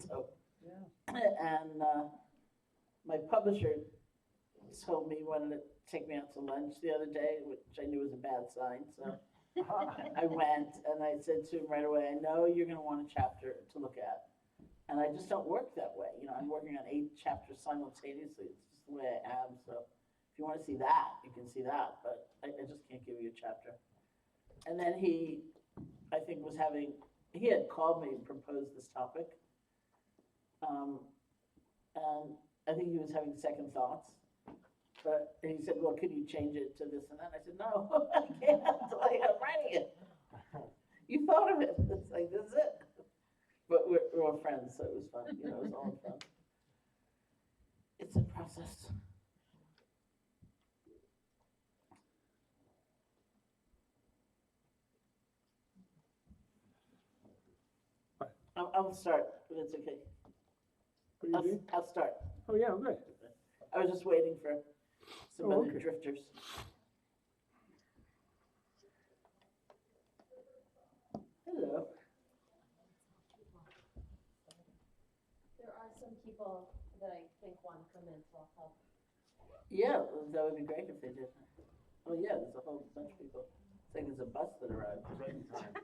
So, Yeah. and my publisher told me he wanted to take me out to lunch the other day, which I knew was a bad sign. So I went and I said to him right away, I know you're going to want a chapter to look at. And I just don't work that way. You know, I'm working on 8 chapters simultaneously. It's just the way I am. So if you want to see that, you can see that. But I just can't give you a chapter. And then he, I think, he had called me and proposed this topic. And I think he was having second thoughts. But he said, well, could you change it to this and that? I said, no, I can't. Like, I'm writing it. You thought of it. It's like, this is it. But we're all friends, so it was fun. You know, it was all fun. It's a process. I'll start, if it's okay. What do you do? I'll start. Oh, yeah, good. I was just waiting for some other okay. drifters. Hello. There are some people that I think want to come in, so I'll help. Yeah, that would be great if they did. Oh yeah, there's a whole bunch of people. It's like there's a bus that arrived. Right in time.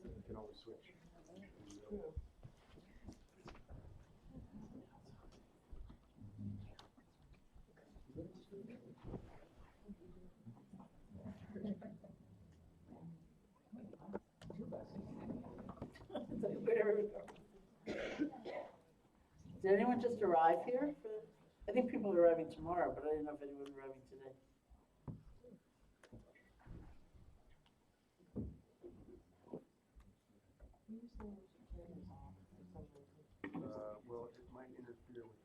You can always switch. Did anyone just arrive here? I think people are arriving tomorrow, but I didn't know if anyone was arriving today. Well, it might interfere with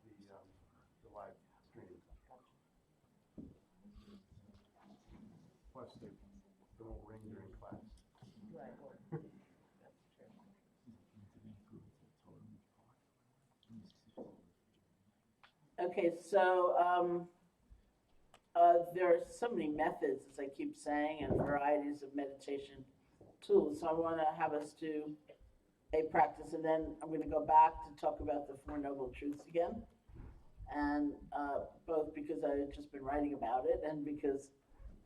the live stream. Plus, they won't ring during class. Right. Okay, so there are so many methods, as I keep saying, and varieties of meditation tools. So I want to have us do a practice, and then I'm going to go back to talk about the Four Noble Truths again. And both because I've just been writing about it, and because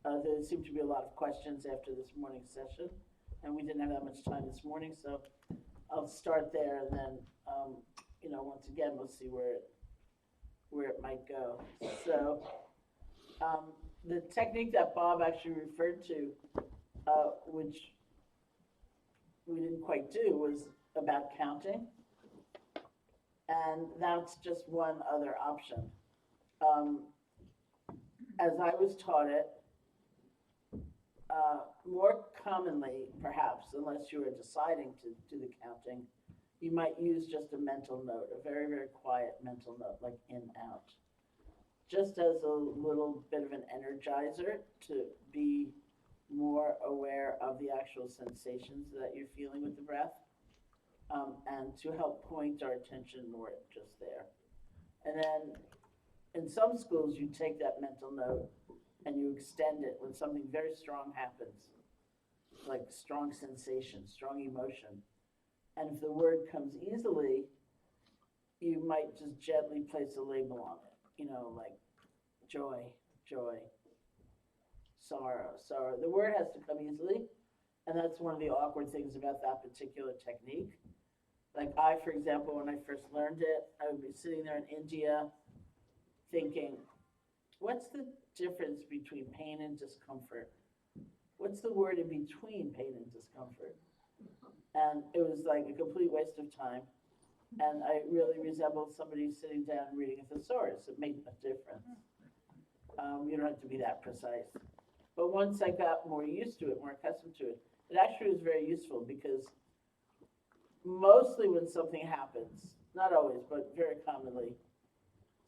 there seemed to be a lot of questions after this morning's session, and we didn't have that much time this morning, so I'll start there, and then once again we'll see where it might go. So the technique that Bob actually referred to, which we didn't quite do, was about counting. And that's just one other option. As I was taught it, more commonly, perhaps, unless you are deciding to do the counting, you might use just a mental note, a very, very quiet mental note, like in, out. Just as a little bit of an energizer to be more aware of the actual sensations that you're feeling with the breath. And to help point our attention more just there. And then in some schools, you take that mental note and you extend it when something very strong happens, like strong sensation, strong emotion. And if the word comes easily, you might just gently place a label on it, like joy, joy, sorrow, sorrow. The word has to come easily, and that's one of the awkward things about that particular technique. Like I, for example, when I first learned it, I would be sitting there in India thinking, what's the difference between pain and discomfort? What's the word in between pain and discomfort? And it was like a complete waste of time. And I really resembled somebody sitting down and reading a thesaurus. It made a difference. You don't have to be that precise. But once I got more used to it, more accustomed to it, it actually was very useful because mostly when something happens, not always, but very commonly,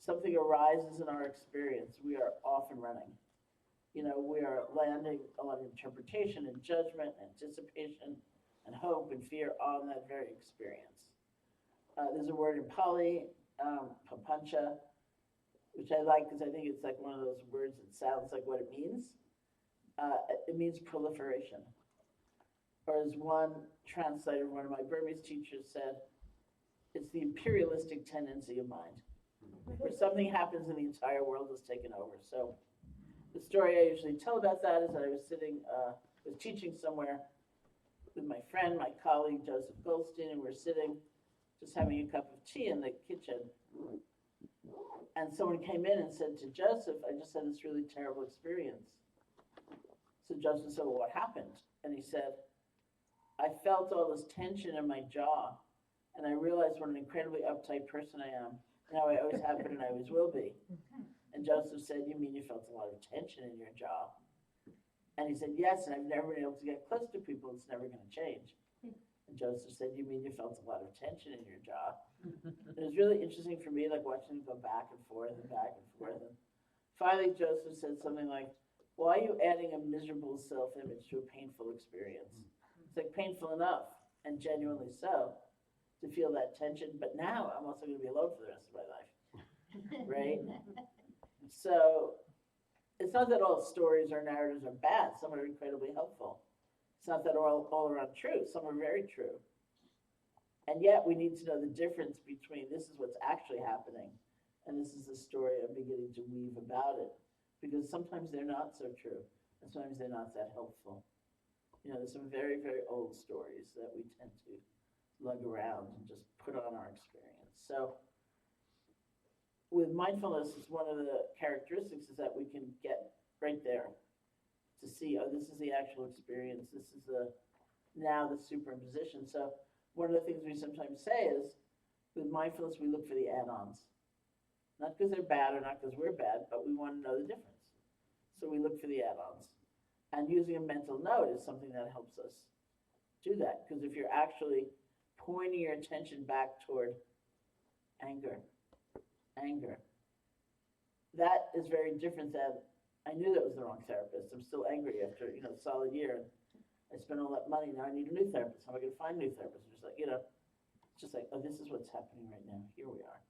something arises in our experience, we are off and running. You know, we are landing a lot of interpretation and judgment, anticipation, and hope and fear on that very experience. There's a word in Pali, papancha, which I like because I think it's like one of those words that sounds like what it means. It means proliferation. Or as one translator, one of my Burmese teachers said, it's the imperialistic tendency of mind. Where something happens and the entire world is taken over. So the story I usually tell about that is that I was teaching somewhere with my friend, my colleague, Joseph Goldstein, and we're sitting just having a cup of tea in the kitchen. And someone came in and said to Joseph, I just had this really terrible experience. So Joseph said, well, what happened? And he said, I felt all this tension in my jaw, and I realized what an incredibly uptight person I am, and how I always have been and I always will be. And Joseph said, you mean you felt a lot of tension in your jaw? And he said, yes, and I've never been able to get close to people. It's never going to change. And Joseph said, you mean you felt a lot of tension in your jaw? It was really interesting for me, like watching him go back and forth and back and forth. And finally, Joseph said something like, why are you adding a miserable self-image to a painful experience? It's like painful enough, and genuinely so, to feel that tension. But now I'm also going to be alone for the rest of my life, right? So it's not that all stories or narratives are bad. Some are incredibly helpful. It's not that all are untrue. Some are very true. And yet we need to know the difference between this is what's actually happening and this is the story I'm beginning to weave about it. Because sometimes they're not so true, and sometimes they're not that helpful. You know, there's some very, very old stories that we tend to lug around and just put on our experience. So with mindfulness, one of the characteristics is that we can get right there to see, oh, this is the actual experience. This is now the superimposition. So one of the things we sometimes say is, with mindfulness, we look for the add-ons. Not because they're bad or not because we're bad, but we want to know the difference. So we look for the add-ons. And using a mental note is something that helps us do that. Because if you're actually pointing your attention back toward anger, that is very different than, I knew that was the wrong therapist. I'm still angry after, a solid year. I spent all that money, now I need a new therapist. How am I going to find a new therapist? It's like, it's just like, oh, this is what's happening right now. Here we are.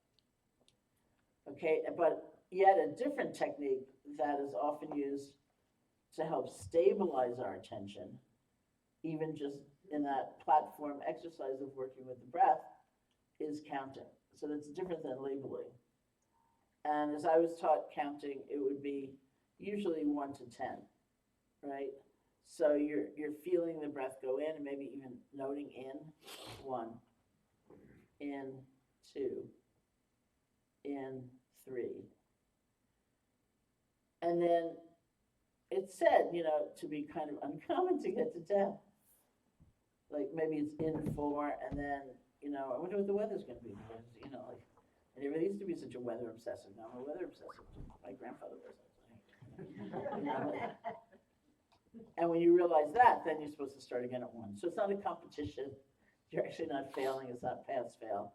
Okay, but yet a different technique that is often used to help stabilize our attention, even just in that platform exercise of working with the breath, is counting. So that's different than labeling. And as I was taught counting, it would be usually 1 to 10, right? So you're feeling the breath go in and maybe even noting in 1, in 2, in 3. And then it's said, to be kind of uncommon to get to 10. Like maybe it's in 4 and then, I wonder what the weather's going to be. Because, I never used to be such a weather obsessive. Now I'm a weather obsessive. My grandfather was. And when you realize that, then you're supposed to start again at 1. So it's not a competition. You're actually not failing. It's not pass-fail.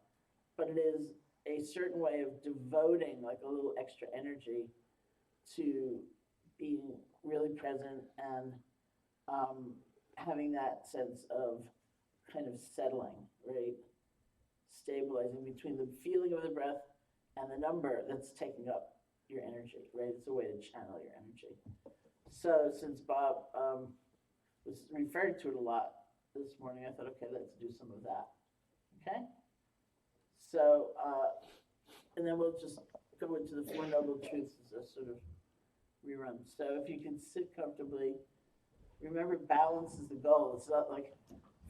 But it is a certain way of devoting like a little extra energy to being really present and having that sense of kind of settling, right? Stabilizing between the feeling of the breath and the number that's taking up your energy, right? It's a way to channel your energy. So since Bob was referring to it a lot this morning, I thought, okay, let's do some of that, okay? So, and then we'll just go into the Four Noble Truths as a sort of rerun. So if you can sit comfortably, remember balance is the goal. It's not like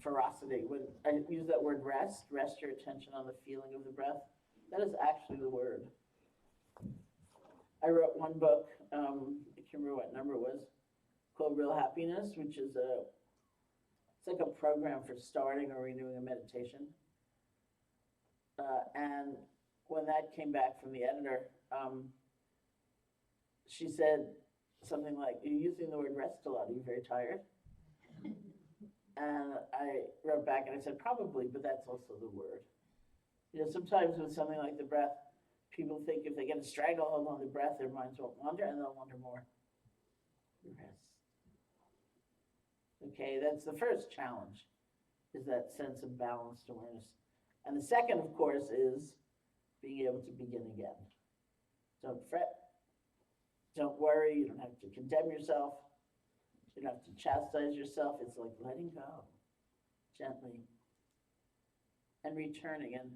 ferocity. When I use that word rest your attention on the feeling of the breath, that is actually the word. I wrote one book, I can't remember what number it was, called Real Happiness, which is it's like a program for starting or renewing a meditation. And when that came back from the editor, she said something like, "You're using the word rest a lot. Are you very tired?" And I wrote back and I said, "Probably, but that's also the word." You know, sometimes with something like the breath, people think if they get a stranglehold on the breath, their minds won't wander, and they'll wander more. Rest. Okay, that's the first challenge, is that sense of balanced awareness. And the second, of course, is being able to begin again. Don't fret. Don't worry. You don't have to condemn yourself. You don't have to chastise yourself. It's like letting go gently and returning, and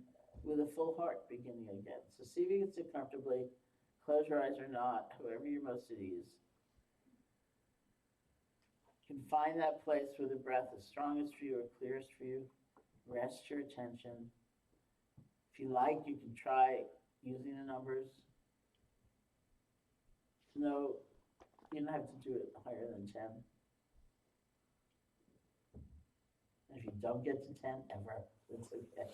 with a full heart beginning again. So see if you can sit comfortably. Close your eyes or not, however you're most at ease. You can find that place where the breath is strongest for you or clearest for you. Rest your attention. If you like, you can try using the numbers. No, you don't have to do it higher than 10. And if you don't get to 10 ever, it's okay.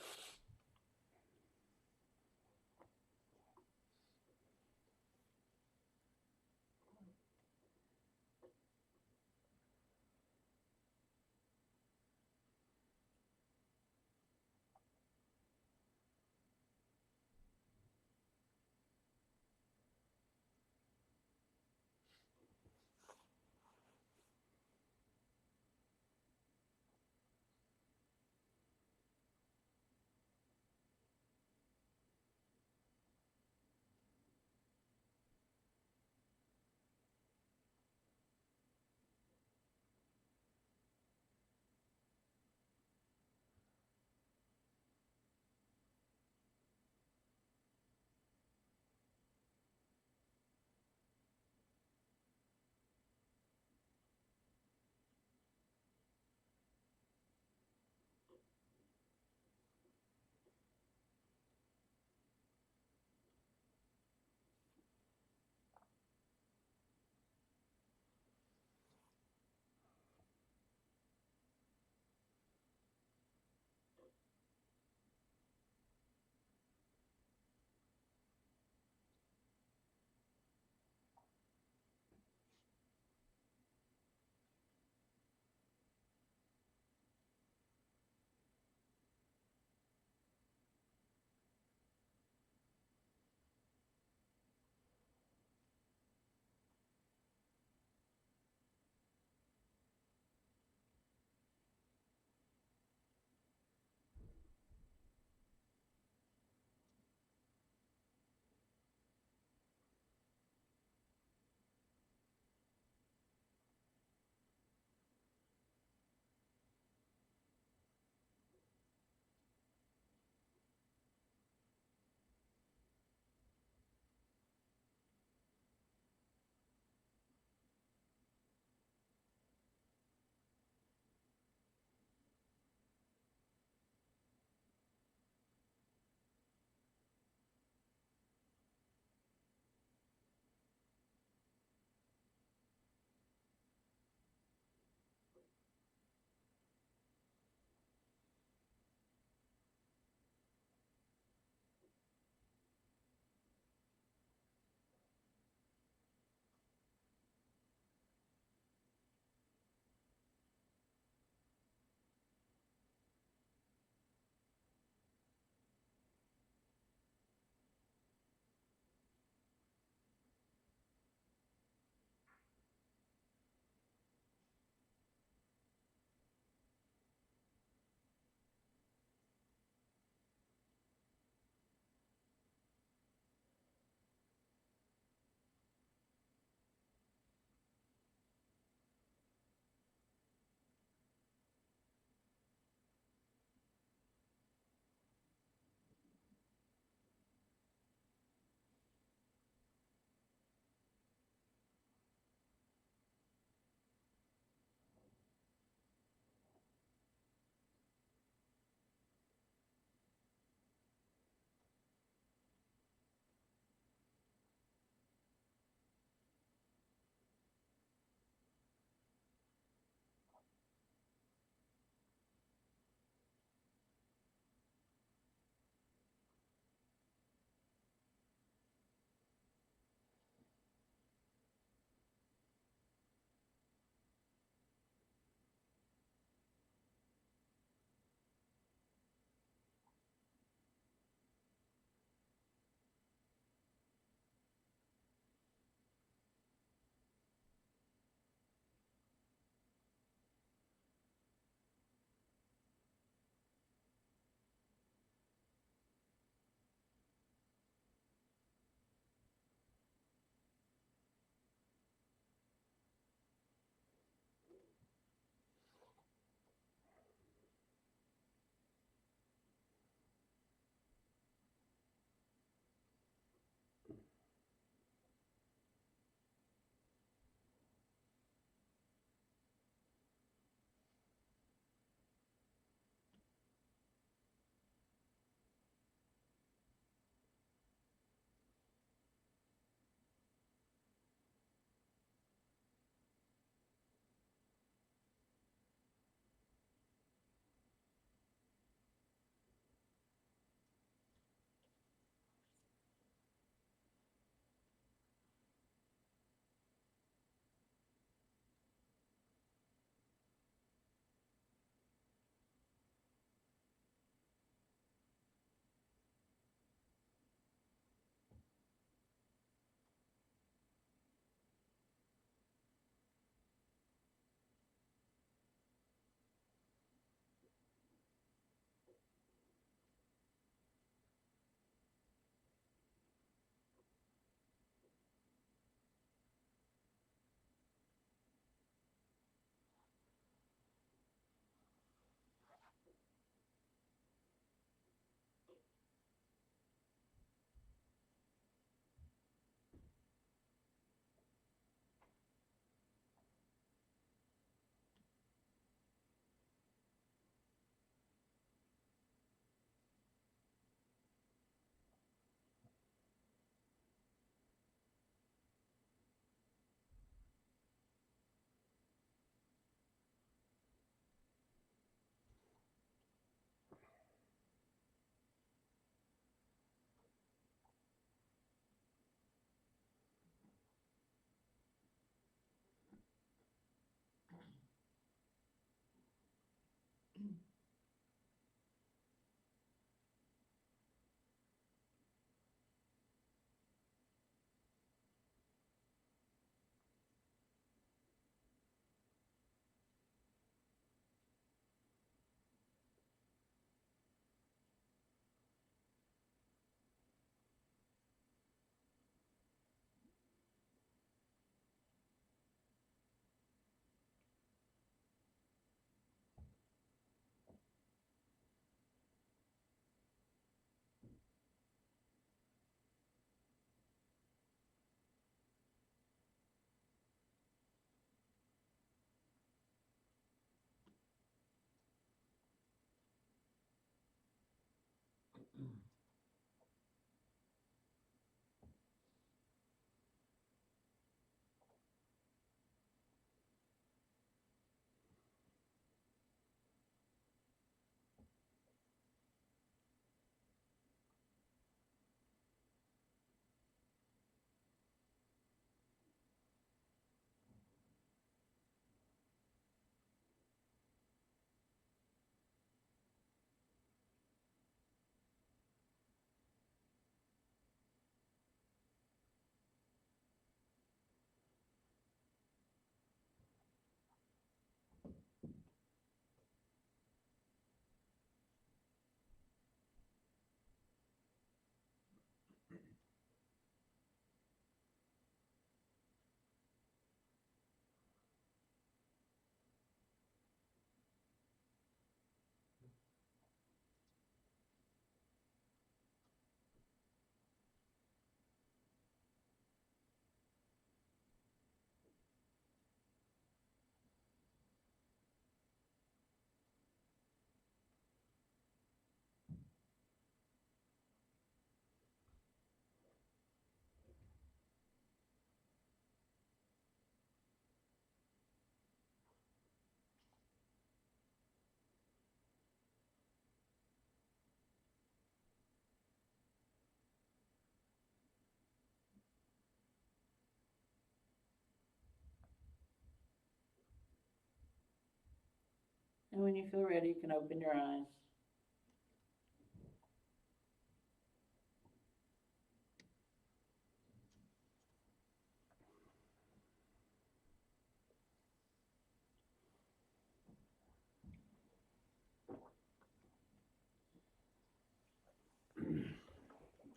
And when you feel ready, you can open your eyes.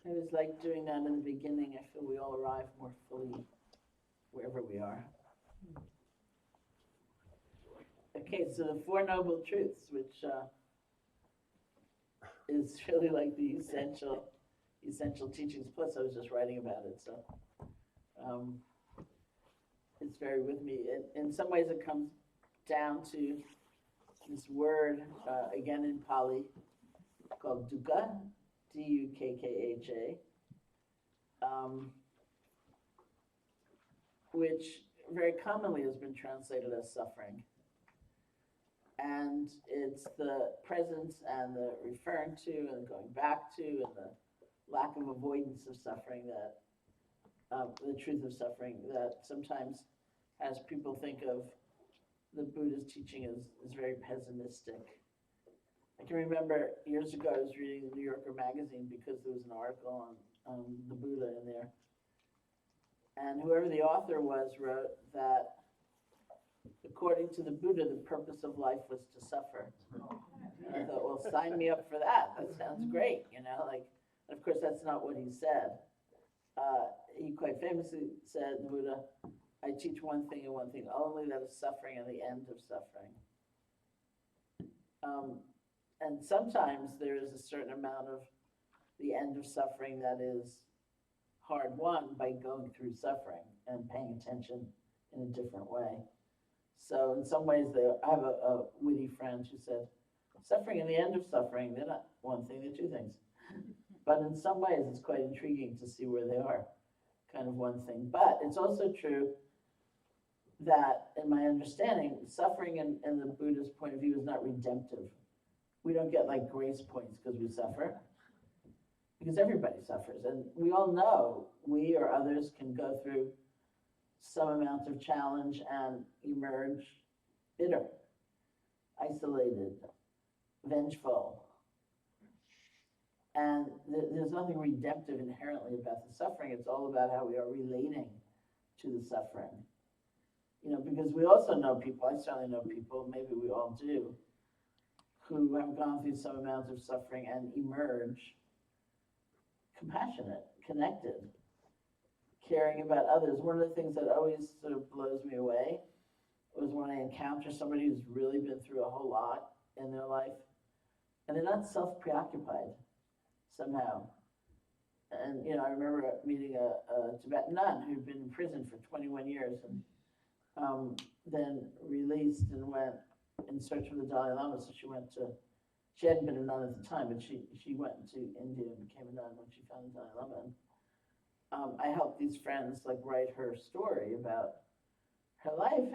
I was like doing that in the beginning. I feel we all arrive more fully wherever we are. Okay, so the Four Noble Truths, which is really like the essential teachings. Plus, I was just writing about it, so it's very with me. In some ways, it comes down to this word, again in Pali, called dukkha, D-U-K-K-H-A, which very commonly has been translated as suffering. And it's the presence and the referring to and the going back to and the lack of avoidance of suffering that, the truth of suffering that sometimes has people think of the Buddha's teaching as very pessimistic. I can remember years ago I was reading the New Yorker magazine because there was an article on the Buddha in there. And whoever the author was wrote that according to the Buddha, the purpose of life was to suffer. And I thought, well, sign me up for that. That sounds great, you know. Like, and of course, that's not what he said. He quite famously said, the Buddha, I teach one thing and one thing only, that is suffering and the end of suffering. And sometimes there is a certain amount of the end of suffering that is hard won by going through suffering and paying attention in a different way. So in some ways, I have a witty friend who said, suffering and the end of suffering, they're not one thing, they're two things. But in some ways, it's quite intriguing to see where they are, kind of one thing. But it's also true that, in my understanding, suffering in the Buddhist point of view is not redemptive. We don't get like grace points because we suffer, because everybody suffers. And we all know we or others can go through some amount of challenge and emerge bitter, isolated, vengeful. And there's nothing redemptive inherently about the suffering. It's all about how we are relating to the suffering. You know, because we also know people, I certainly know people, maybe we all do, who have gone through some amount of suffering and emerge compassionate, connected, caring about others. One of the things that always sort of blows me away was when I encounter somebody who's really been through a whole lot in their life, and they're not self-preoccupied somehow. And, you know, I remember meeting a Tibetan nun who'd been in prison for 21 years and then released and went in search of the Dalai Lama. So she hadn't been a nun at the time, but she went to India and became a nun when she found the Dalai Lama. And, I helped these friends like write her story about her life,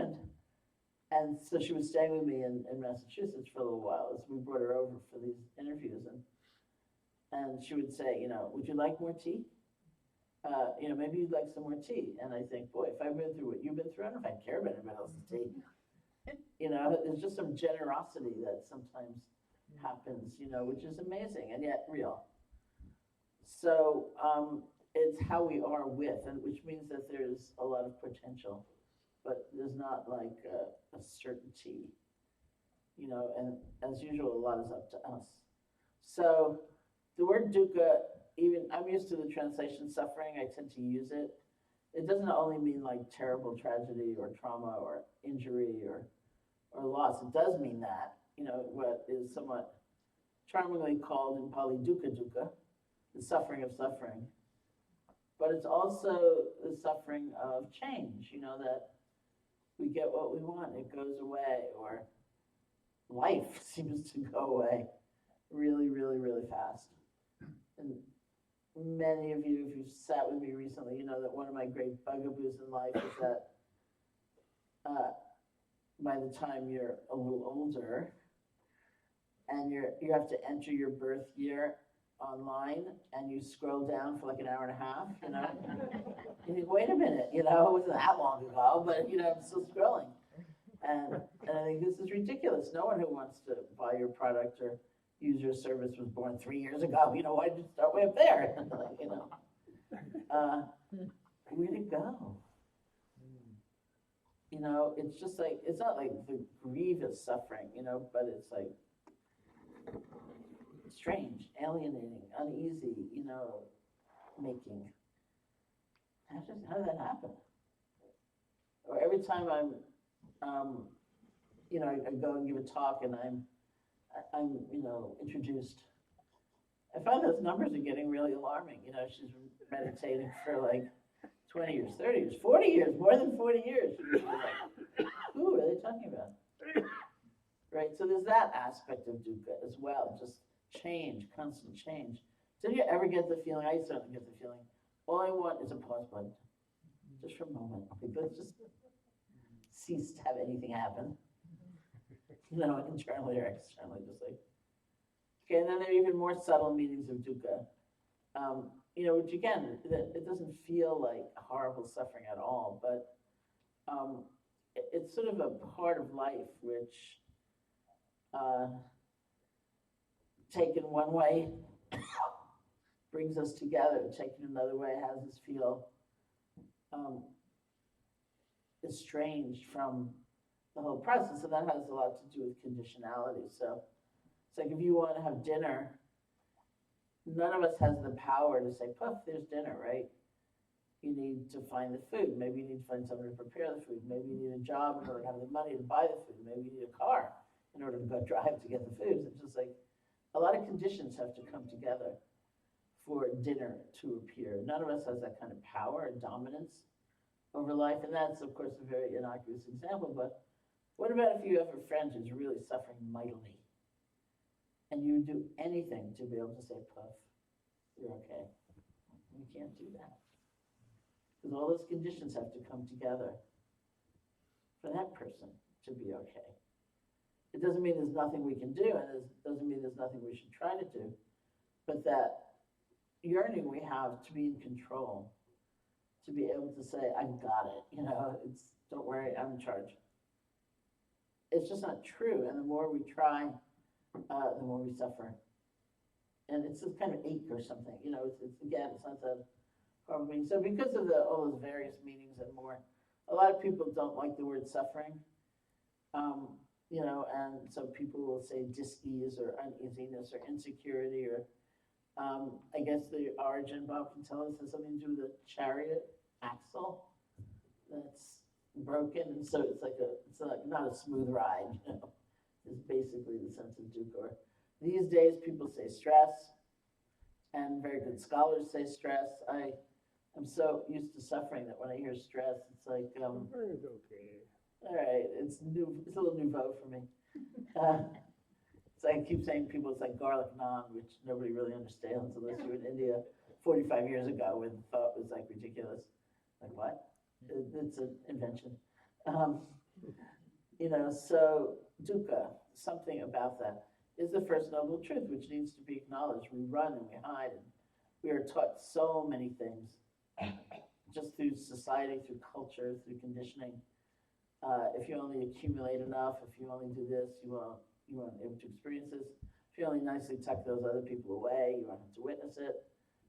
and so she was staying with me in Massachusetts for a little while as we brought her over for these interviews, and she would say, you know, would you like more tea? You know, maybe you'd like some more tea. And I think, boy, if I've been through what you've been through, I don't know if I care about anybody else's tea. You know, there's just some generosity that sometimes happens, you know, which is amazing and yet real. So it's how we are with, and which means that there's a lot of potential, but there's not like a certainty, you know, and as usual, a lot is up to us. So the word dukkha, even I'm used to the translation suffering, I tend to use it. It doesn't only mean like terrible tragedy or trauma or injury or loss. It does mean that, you know, what is somewhat charmingly called in Pali dukkha dukkha, the suffering of suffering. But it's also the suffering of change, you know, that we get what we want, it goes away, or life seems to go away really, really, really fast. And many of you, if you've sat with me recently, you know that one of my great bugaboos in life is that by the time you're a little older and you have to enter your birth year online and you scroll down for like an hour and a half, you know, you think, wait a minute, you know, it wasn't that long ago, but you know, I'm still scrolling. And And I think this is ridiculous. No one who wants to buy your product or use your service was born 3 years ago. You know, why did you start way up there? You know, where'd it go? You know, it's just like, it's not like the grievous suffering, you know, but it's like strange, alienating, uneasy, you know, making. How did that happen? Or every time you know, I go and give a talk and I'm, you know, introduced. I find those numbers are getting really alarming. You know, she's been meditating for like 20 years, 30 years, 40 years, more than 40 years. She's like, who are they talking about? Right, so there's that aspect of dukkha as well, just change, constant change. Did you ever get the feeling, I certainly get the feeling, all I want is a pause button, just for a moment. Like, let's just cease to have anything happen. You know, internally or externally, just like. Okay, and then there are even more subtle meanings of dukkha. You know, which again, it doesn't feel like horrible suffering at all, but it's sort of a part of life which, taken one way, brings us together. Taken another way, has us feel estranged from the whole process, and that has a lot to do with conditionality. So it's like if you want to have dinner, none of us has the power to say, "Puff, there's dinner," right? You need to find the food. Maybe you need to find someone to prepare the food. Maybe you need a job in order to have the money to buy the food. Maybe you need a car in order to go drive to get the food. It's just like a lot of conditions have to come together for dinner to appear. None of us has that kind of power or dominance over life, and that's, of course, a very innocuous example, but what about if you have a friend who's really suffering mightily, and you do anything to be able to say, "Puff, you're okay"? You can't do that. Because all those conditions have to come together for that person to be okay. It doesn't mean there's nothing we can do, and it doesn't mean there's nothing we should try to do, but that yearning we have to be in control, to be able to say, "I've got it," you know, it's, "Don't worry, I'm in charge." It's just not true, and the more we try, the more we suffer. And it's this kind of ache or something, you know, it's again, it's not the horrible meaning. So because of all those various meanings and more, a lot of people don't like the word suffering, you know, and so people will say dis-ease or uneasiness or insecurity or, I guess the origin, Bob can tell us, has something to do with the chariot axle that's broken, and so it's like not a smooth ride, you know, is basically the sense of dukkha. These days people say stress, and very good scholars say stress. I'm so used to suffering that when I hear stress, it's like, It's okay. all right, it's a little nouveau for me. So I keep saying to people it's like garlic naan, which nobody really understands unless you're in India 45 years ago when thought was like ridiculous. Like what? It's an invention. You know, so dukkha, something about that, is the first noble truth which needs to be acknowledged. We run and we hide, and we are taught so many things just through society, through culture, through conditioning. If you only accumulate enough, if you only do this, you won't able to experience this. If you only nicely tuck those other people away, you won't have to witness it,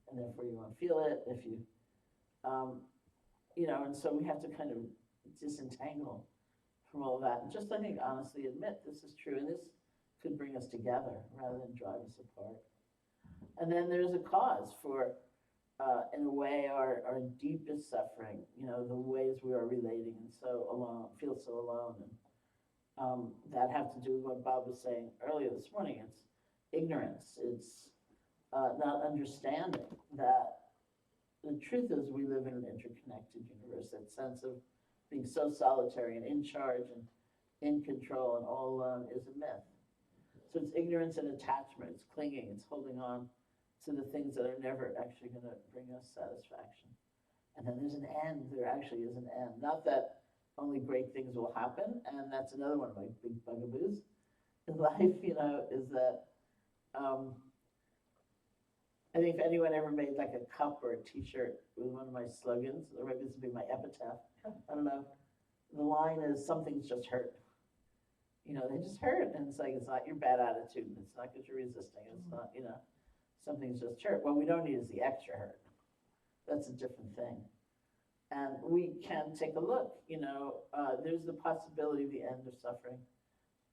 and therefore you won't feel it. If you, you know, and so we have to kind of disentangle from all of that, and just, I think, honestly admit this is true, and this could bring us together rather than drive us apart. And then there's a cause for, in a way, our deepest suffering, you know, the ways we are relating and so alone, feel so alone. And that have to do with what Bob was saying earlier this morning. It's ignorance. It's not understanding that the truth is we live in an interconnected universe. That sense of being so solitary and in charge and in control and all alone is a myth. So it's ignorance and attachment. It's clinging. It's holding on to the things that are never actually going to bring us satisfaction. And then there's an end. There actually is an end. Not that only great things will happen, and that's another one of my big bugaboos in life, you know, is that I think if anyone ever made like a cup or a t-shirt with one of my slogans, or maybe this would be my epitaph, I don't know, the line is, "Something's just hurt." they just hurt, and it's like, it's not your bad attitude, it's not because you're resisting, it's not, something's just hurt. What we don't need is the extra hurt. That's a different thing. And we can take a look, there's the possibility of the end of suffering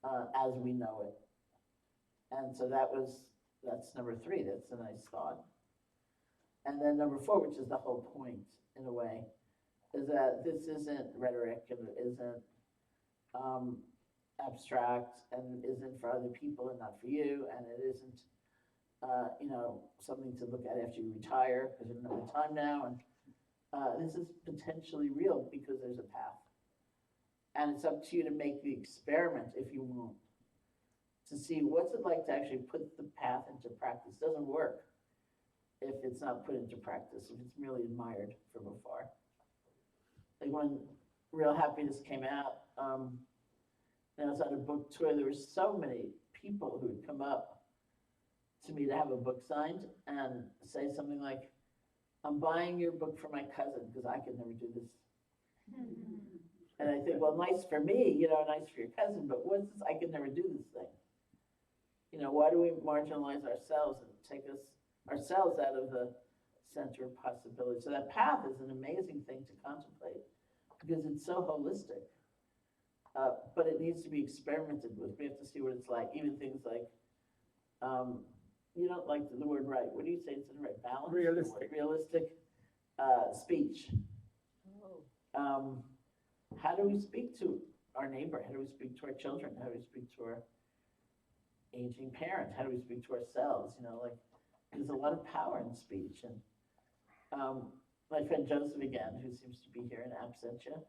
as we know it. And so that's number 3, that's a nice thought. And then number 4, which is the whole point, in a way, is that this isn't rhetoric, and it isn't abstract, and it isn't for other people and not for you, and it isn't, something to look at after you retire, because you don't have the time now, and this is potentially real because there's a path. And it's up to you to make the experiment, if you want, to see what's it like to actually put the path into practice. It doesn't work if it's not put into practice, if it's merely admired from afar. Like when Real Happiness came out, and I was on a book tour, there were so many people who would come up to me to have a book signed and say something like, I'm buying your book for my cousin because I could never do this. And I think, well, nice for me, nice for your cousin, but what's this? I could never do this thing. Why do we marginalize ourselves and take ourselves out of the center of possibility? So that path is an amazing thing to contemplate because it's so holistic. But it needs to be experimented with. We have to see what it's like. Even things like, you don't like the word right. What do you say instead of right? Balance? Realistic speech. How do we speak to our neighbor? How do we speak to our children? How do we speak to our aging parent? How do we speak to ourselves? There's a lot of power in speech. And my friend Joseph again, who seems to be here in absentia,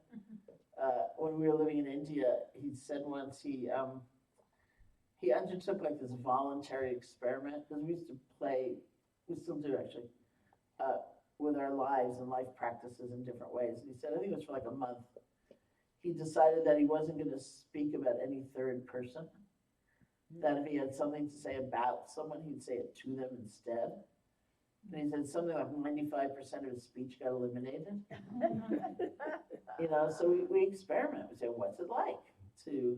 when we were living in India, he said once he undertook like this voluntary experiment, because we used to play, we still do actually, with our lives and life practices in different ways. And he said, I think it was for like a month, he decided that he wasn't going to speak about any third person, that if he had something to say about someone, he'd say it to them instead. And he said something like 95% of his speech got eliminated. So we experiment. We say, what's it like to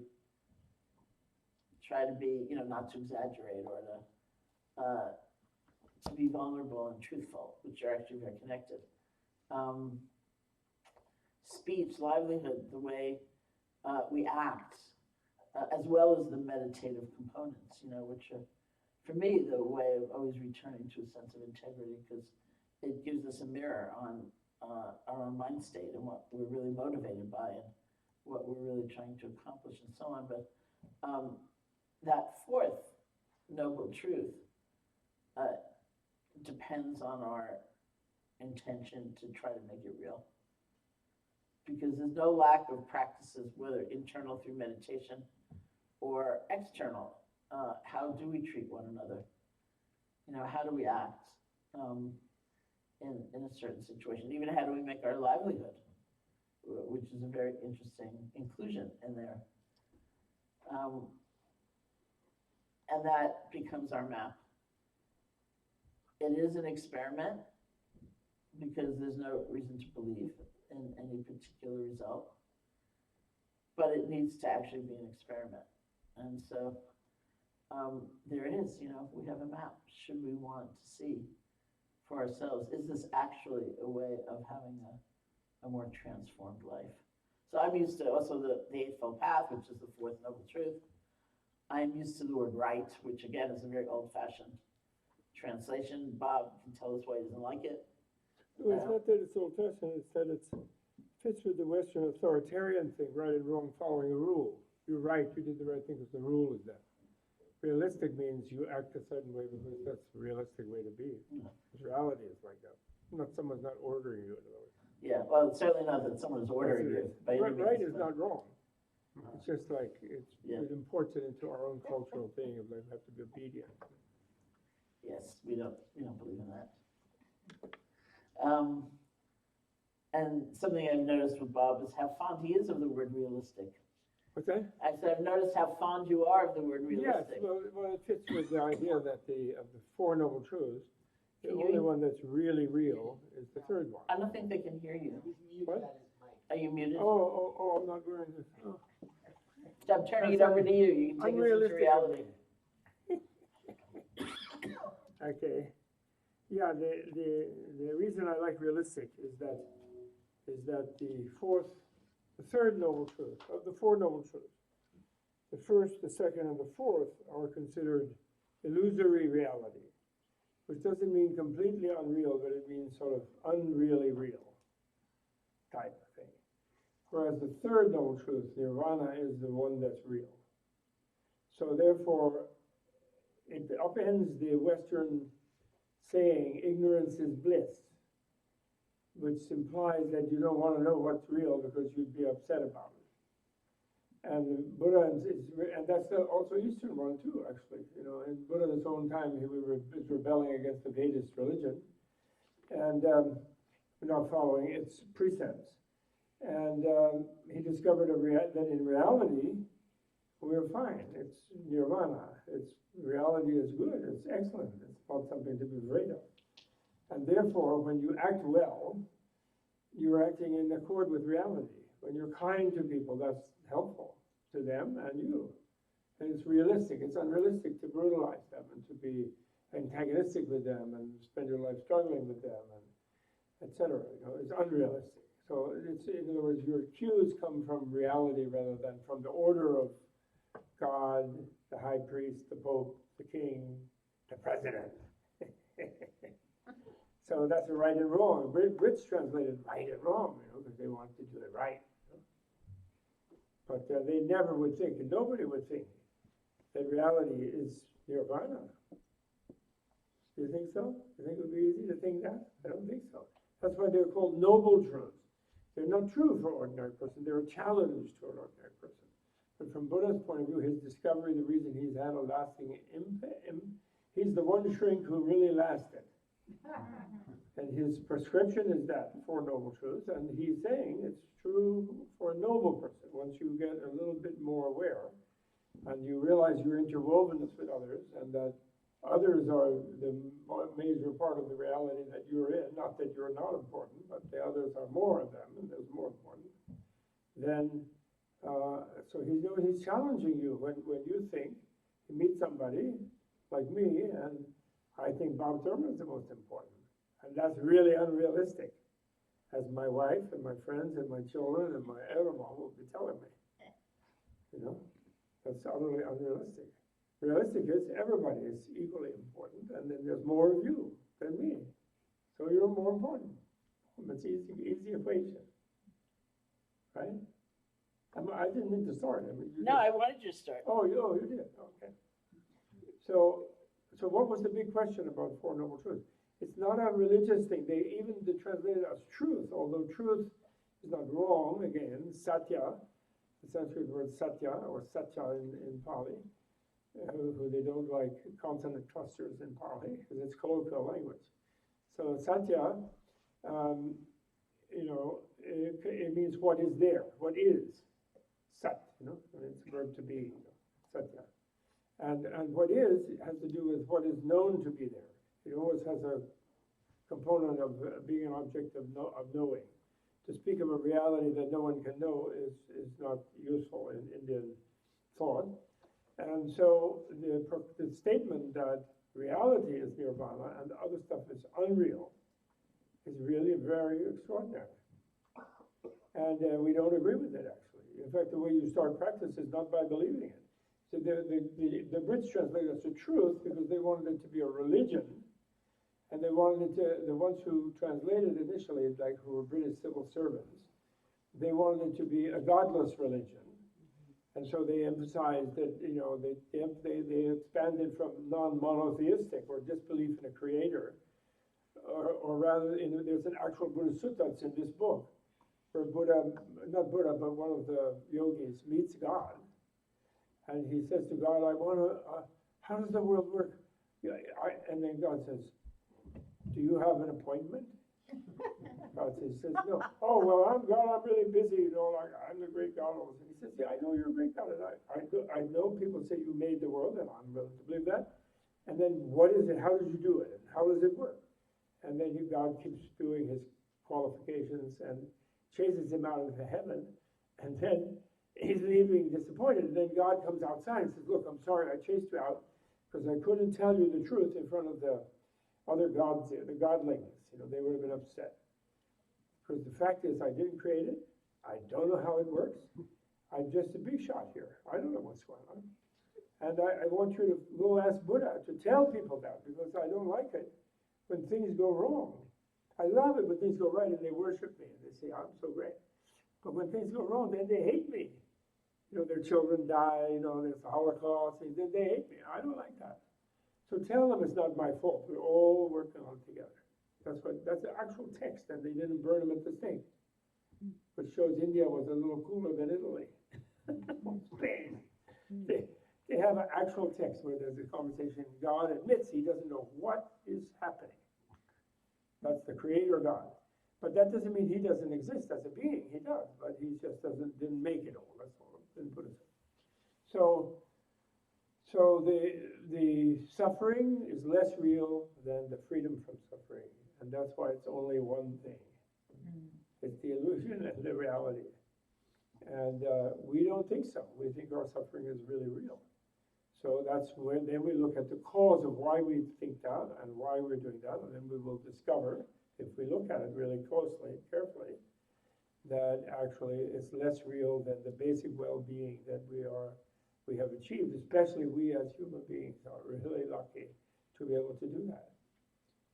try to be, not to exaggerate or to be vulnerable and truthful, which are actually very connected. Speech, livelihood, the way we act, as well as the meditative components, which are, for me, the way of always returning to a sense of integrity, because it gives us a mirror on our own mind state and what we're really motivated by and what we're really trying to accomplish and so on. But that 4th noble truth depends on our intention to try to make it real. Because there's no lack of practices, whether internal through meditation or external. How do we treat one another? How do we act in a certain situation? Even how do we make our livelihood, which is a very interesting inclusion in there. And that becomes our map. It is an experiment because there's no reason to believe in any particular result, but it needs to actually be an experiment. And so there it is, we have a map. Should we want to see for ourselves, is this actually a way of having a more transformed life? So I'm used to also the Eightfold Path, which is the 4th noble truth. I'm used to the word right, which again is a very old-fashioned translation. Bob can tell us why he doesn't like it. Well, it's not that it's old-fashioned, it's that it fits with the Western authoritarian thing, right and wrong, following a rule. You're right, you did the right thing because the rule is that. Realistic means you act a certain way because that's the realistic way to be. Because reality is like that. Someone's not ordering you, in other words. Yeah, well, it's certainly not that someone's ordering you. Right is not wrong. It's just like, it imports it into our own cultural thing of like, have to be obedient. Yes, we don't believe in that. And something I've noticed with Bob is how fond he is of the word realistic. What's that? I said I've noticed how fond you are of the word realistic. Yes, well, it fits with the idea that of the 4 noble truths, the only one that's really real is the 3rd one. I don't think they can hear you. What? Are you muted? Oh, I'm not wearing this. Oh. I'm turning it over to you. You can take us into Unrealistic. reality. Okay. Yeah, the reason I like realistic is that the third noble truth of the four noble truths, the first, the second, and the fourth are considered illusory reality, which doesn't mean completely unreal, but it means sort of unreally real type of thing. Whereas the third noble truth, nirvana, is the one that's real. So therefore, it upends the Western saying, ignorance is bliss, which implies that you don't want to know what's real because you'd be upset about it. And the Buddha and that's also Eastern one too, actually. You know, in Buddha's own time, he was rebelling against the Vedist religion and not following its precepts. And he discovered that in reality, we're fine. It's nirvana. Reality is good. It's excellent. It's not something to be afraid of. And therefore, when you act well, you're acting in accord with reality. When you're kind to people, that's helpful to them and you. And it's realistic. It's unrealistic to brutalize them and to be antagonistic with them and spend your life struggling with them, and etc. You know, it's unrealistic. So it's, in other words, your cues come from reality rather than from the order of God, the high priest, the pope, the king, the president. So that's a right and wrong. Brits translated right and wrong, you know, because they want to do it right. You know? But they never would think, and nobody would think, that reality is nirvana. Do you think so? Do you think it would be easy to think that? I don't think so. That's why they're called noble truths. They're not true for an ordinary person. They're a challenge to an ordinary person. But from Buddha's point of view, his discovery, the reason he's had a lasting impact, he's the one shrink who really lasted. And his prescription is that, Four Noble Truths, and he's saying it's true for a noble person. Once you get a little bit more aware, and you realize your interwovenness with others, and that others are the major part of the reality that you're in, not that you're not important, but the others are more of them, and there's more important, then, so he's challenging you when you think, you meet somebody like me, and I think Bob Thurman is the most important. And that's really unrealistic, as my wife and my friends and my children and my everyone will be telling me. You know, that's utterly unrealistic. Realistic is everybody is equally important, and then there's more of you than me. So you're more important. It's easy equation, right? I didn't mean to start. I mean, No, I wanted you to start. Oh, you did. Okay. So what was the big question about Four Noble Truths? It's not a religious thing. They even translate it as truth, although truth is not wrong. Again, satya, the Sanskrit word satya or satya in Pali, who they don't like consonant clusters in Pali because it's colloquial language. So satya, you know, it means what is there, what is. Sat, you know, and it's a verb to be, you know, satya. And what is has to do with what is known to be there. It always has a component of being an object of knowing. To speak of a reality that no one can know is not useful in Indian thought. And so the statement that reality is nirvana and the other stuff is unreal is really very extraordinary. And we don't agree with it, actually. In fact, the way you start practice is not by believing it. So the Brits translated it as the truth because they wanted it to be a religion. And they wanted it to, the ones who translated initially, like who were British civil servants, they wanted it to be a godless religion. And so they emphasized that, you know, they expanded from non-monotheistic or disbelief in a creator, or rather, there's an actual Buddha sutta that's in this book, where not Buddha, but one of the yogis meets God. And he says to God, I want to, how does the world work? Yeah, and then God says, do you have an appointment? God says, no. Oh, well, I'm God, I'm really busy, you know, like I'm the great God. And he says, yeah, I know you're a great God. And I know people say you made the world, and I'm willing to believe that. And then what is it? How did you do it? And how does it work? And then God keeps doing his qualifications and chases him out into heaven. And then he's leaving disappointed, and then God comes outside and says, look, I'm sorry, I chased you out because I couldn't tell you the truth in front of the other gods there, the godlings. They would have been upset. Because the fact is, I didn't create it. I don't know how it works. I'm just a big shot here. I don't know what's going on. And I want you to go ask Buddha to tell people that, because I don't like it when things go wrong. I love it when things go right and they worship me and they say, I'm so great. But when things go wrong, then they hate me. Their children die, there's the Holocaust, and then they hate me. I don't like that. So tell them it's not my fault. We're all working on it together. That's the actual text, and they didn't burn them at the stake. Which shows India was a little cooler than Italy. Spain. They have an actual text where there's a conversation. God admits he doesn't know what is happening. That's the creator God. But that doesn't mean he doesn't exist as a being. He does, but he just didn't make it all. That's all. Didn't put it. So the suffering is less real than the freedom from suffering, and that's why it's only one thing. It's the illusion and the reality. And we don't think so. We think our suffering is really real. So that's when then we look at the cause of why we think that and why we're doing that, and then we will discover, if we look at it really closely, carefully, that actually it's less real than the basic well-being that we have achieved, especially we as human beings are really lucky to be able to do that.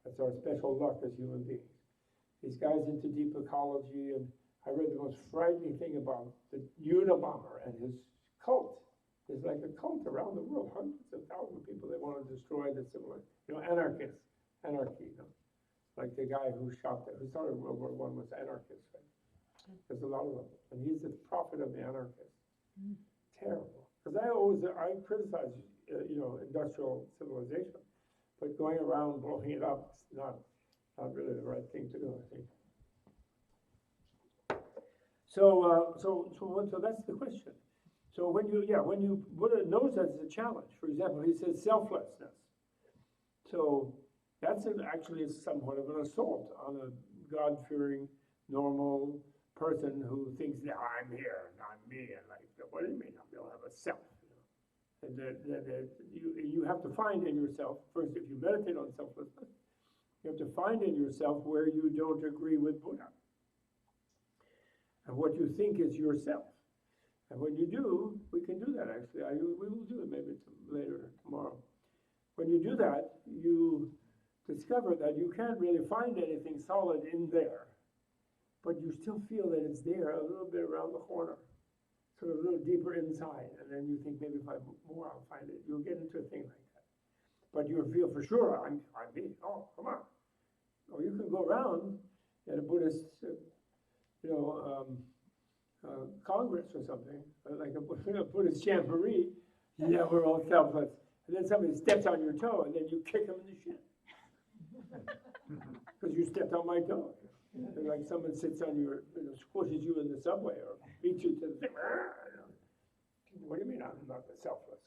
That's our special luck as human beings. These guys into deep ecology, and I read the most frightening thing about the Unabomber and his cult. There's like a cult around the world, hundreds of thousands of people that want to destroy the civilization. Anarchy. Like the guy who started World War I was anarchist. Right? There's a lot of them, and he's the prophet of the anarchists. Terrible. Because I criticize, industrial civilization, but going around blowing it up is not really the right thing to do, I think. So that's the question. So Buddha knows that's a challenge. For example, he says selflessness. So that's actually somewhat of an assault on a God-fearing, normal person who thinks that I'm here and I'm me, and like, what do you mean? I don't have a self. And you have to find in yourself, first, if you meditate on selflessness, you have to find in yourself where you don't agree with Buddha and what you think is yourself. And when you do, we can do that actually. We will do it maybe later tomorrow. When you do that, you discover that you can't really find anything solid in there, but you still feel that it's there a little bit around the corner, sort of a little deeper inside. And then you think, maybe if I move more, I'll find it. You'll get into a thing like that. But you feel for sure, I'm me. Oh, come on. Or you can go around at a Buddhist, Congress or something, like a Buddhist jamboree. Yeah, we're all selfless. And then somebody steps on your toe, and then you kick them in the shin. Because you stepped on my toe. And like someone sits on your, squishes you in the subway or beats you to the thing. What do you mean I'm not selfless?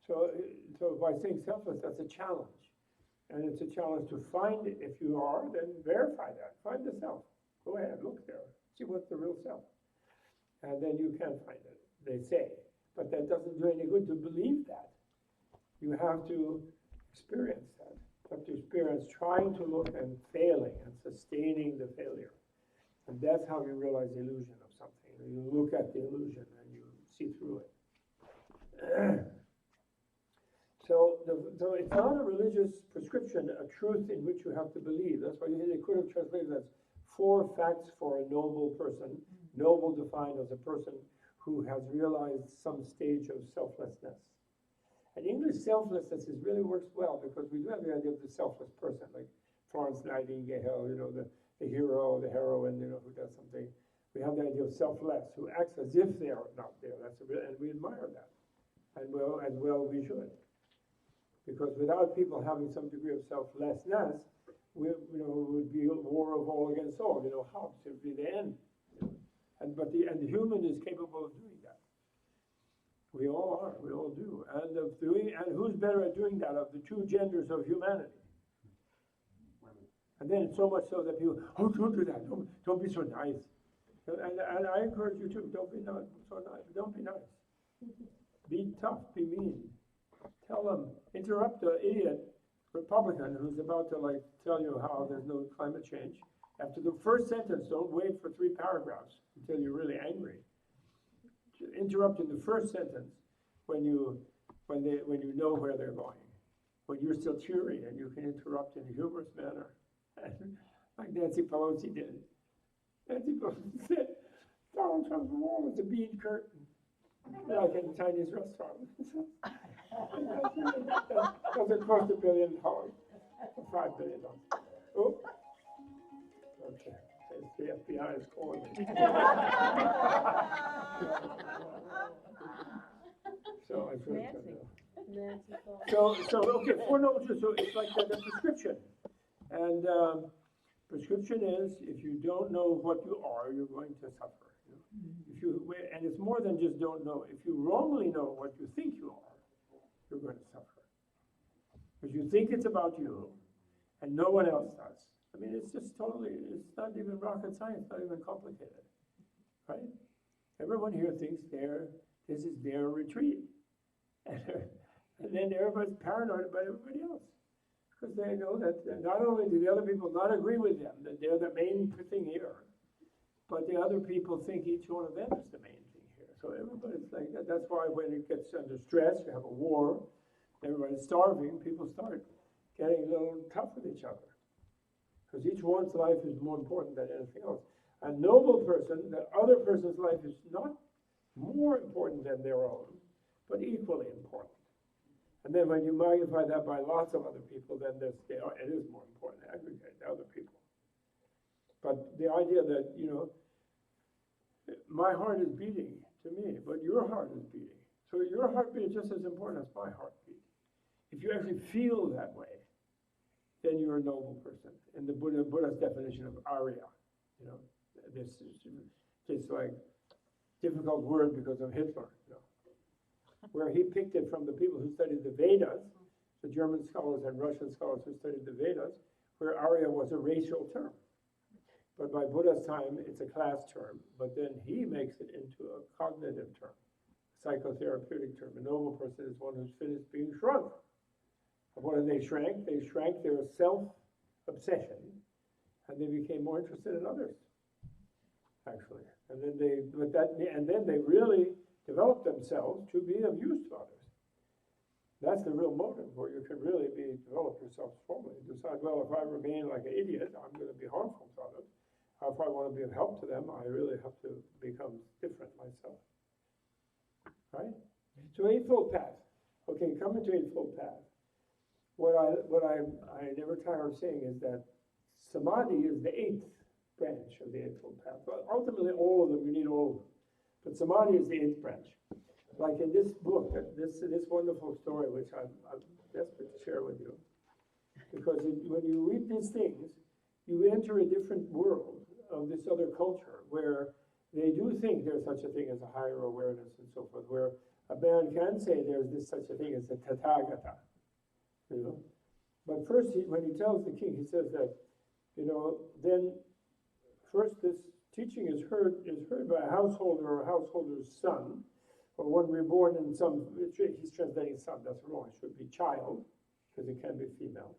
So by saying selfless, that's a challenge. And it's a challenge to find it. If you are, then verify that. Find the self. Go ahead, look there. See what's the real self. And then you can find it, they say. But that doesn't do any good to believe that. You have to experience that. You have to experience trying to look and failing and sustaining the failure. And that's how you realize the illusion of something. You look at the illusion and you see through it. So it's not a religious prescription, a truth in which you have to believe. That's why they could have translated it as 4 facts for a noble person. Noble defined as a person who has realized some stage of selflessness. And English selflessness really works well because we do have the idea of the selfless person, like Florence Nightingale, the hero, the heroine, who does something. We have the idea of selfless, who acts as if they are not there. And we admire that. And well we should. Because without people having some degree of selflessness, it would be a war of all against all. Hobbes would be the end. And the human is capable of doing that. We all are. We all do. And who's better at doing that of the 2 genders of humanity? Women. And then so much so that people, don't do that. Don't be so nice. And I encourage you too, don't be nice, don't be nice. Be tough, be mean. Tell them, interrupt the idiot Republican who's about to like tell you how there's no climate change. After the first sentence, don't wait for 3 paragraphs until you're really angry. Interrupt in the first sentence when you know where they're going. When you're still cheery and you can interrupt in a humorous manner, like Nancy Pelosi did. Nancy Pelosi said, Donald Trump's wall is a bead curtain, like in a Chinese restaurant. Doesn't cost $1 billion, or $5 billion. Oh, okay. The FBI is calling me. So I feel so okay, 4 noble truths. So it's like the prescription, and prescription is if you don't know what you are, you're going to suffer. If you and it's more than just don't know. If you wrongly know what you think you are, you're going to suffer because you think it's about you, and no one else does. I mean, it's just totally. It's not even rocket science. Not even complicated, right? Everyone here thinks this is their retreat. And then everybody's paranoid about everybody else. Because they know that not only do the other people not agree with them, that they're the main thing here, but the other people think each one of them is the main thing here. So everybody's like that. That's why when it gets under stress, you have a war, everybody's starving, people start getting a little tough with each other. Because each one's life is more important than anything else. A noble person, the other person's life is not more important than their own, but equally important. And then when you magnify that by lots of other people, then it is more important to aggregate the other people. But the idea that, my heart is beating to me, but your heart is beating. So your heartbeat is just as important as my heartbeat. If you actually feel that way, then you're a noble person. In the Buddha's definition of Arya, this is like difficult word because of Hitler, where he picked it from the people who studied the Vedas, the German scholars and Russian scholars who studied the Vedas, where Arya was a racial term. But by Buddha's time, it's a class term, but then he makes it into a cognitive term, a psychotherapeutic term. A noble person is one who's finished being shrunk. And what did they shrank? They shrank their self-obsession, and they became more interested in others, actually. And then they really develop themselves to be of use to others. That's the real motive, where you can really develop yourself formally. Decide, well, if I remain like an idiot, I'm going to be harmful to others. If I want to be of help to them, I really have to become different myself. Right? So Eightfold Path. Okay, coming to Eightfold Path. What I never tire of saying is that Samadhi is the 8th branch of the Eightfold Path. But ultimately, all of them, you need all of them. But Samadhi is the 8th branch. Like in this book, this wonderful story, which I'm desperate to share with you. Because when you read these things, you enter a different world of this other culture where they do think there's such a thing as a higher awareness and so forth, where a man can say there's such a thing as a tathagata. But first, when he tells the king, he says that, then first this teaching is heard by a householder or a householder's son, or one reborn in some, he's translating son, that's wrong, it should be child, because it can be female,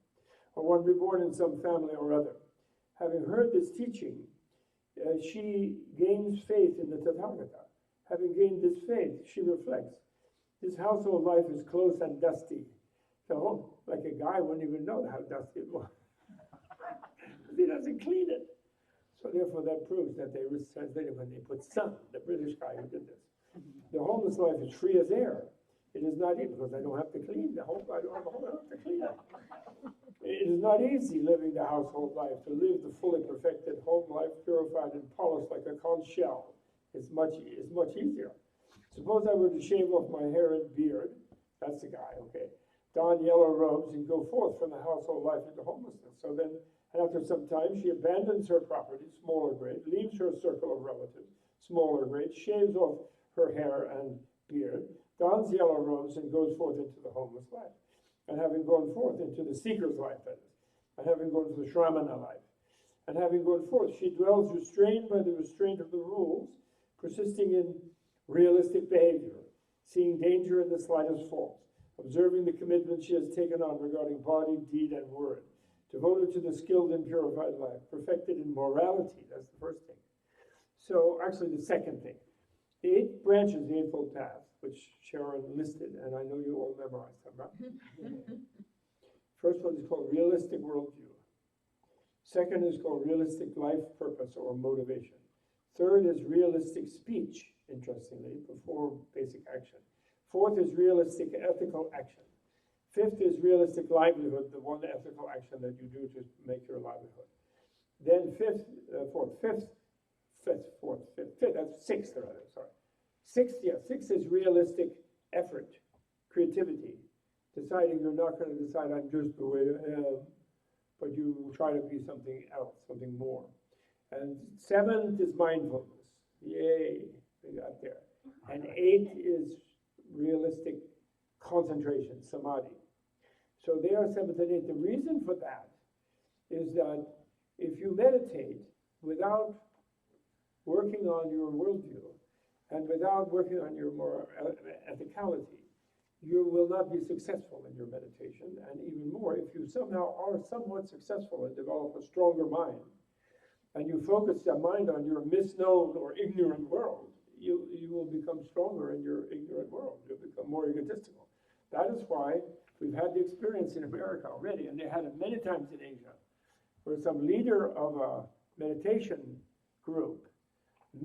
or one reborn in some family or other. Having heard this teaching, she gains faith in the Tathagata. Having gained this faith, she reflects, this household life is close and dusty. So, like a guy wouldn't even know how dusty it was. He doesn't clean it. So therefore that proves that they translated when they put son, the British guy who did this. The homeless life is free as air. It is not easy because I don't have to clean the home. I don't have to clean it. It is not easy living the household life. To live the fully perfected home life, purified and polished like a conch shell, is much easier. Suppose I were to shave off my hair and beard. That's the guy, okay. Don yellow robes and go forth from the household life into homelessness. So then, and after some time, she abandons her property, small or great, leaves her circle of relatives, small or great, shaves off her hair and beard, dons yellow robes, and goes forth into the homeless life. And having gone forth into the seeker's life, that is, and having gone to the Shramana life, And having gone forth, she dwells restrained by the restraint of the rules, persisting in realistic behavior, seeing danger in the slightest fault, observing the commitment she has taken on regarding body, deed, and word, devoted to the skilled and purified life, perfected in morality. That's the first thing. So actually the second thing, the 8 branches, the Eightfold Path, which Sharon listed, and I know you all memorized them, right? First one is called realistic worldview. Second is called realistic life purpose or motivation. Third is realistic speech, interestingly, before basic action. Fourth is realistic ethical action. Fifth is realistic livelihood, the one ethical action that you do to make your livelihood. Then that's sixth rather, sorry. Sixth is realistic effort, creativity, deciding you're not going to decide I'm just the way I am, but you try to be something else, something more. And 7th is mindfulness. Yay, we got there. And 8th is realistic concentration, samadhi. So they are 7th and 8th. The reason for that is that if you meditate without working on your worldview and without working on your more ethicality, you will not be successful in your meditation. And even more, if you somehow are somewhat successful and develop a stronger mind, and you focus your mind on your misknown or ignorant world, you will become stronger in your ignorant world. You'll become more egotistical. That is why we've had the experience in America already, and they had it many times in Asia, where some leader of a meditation group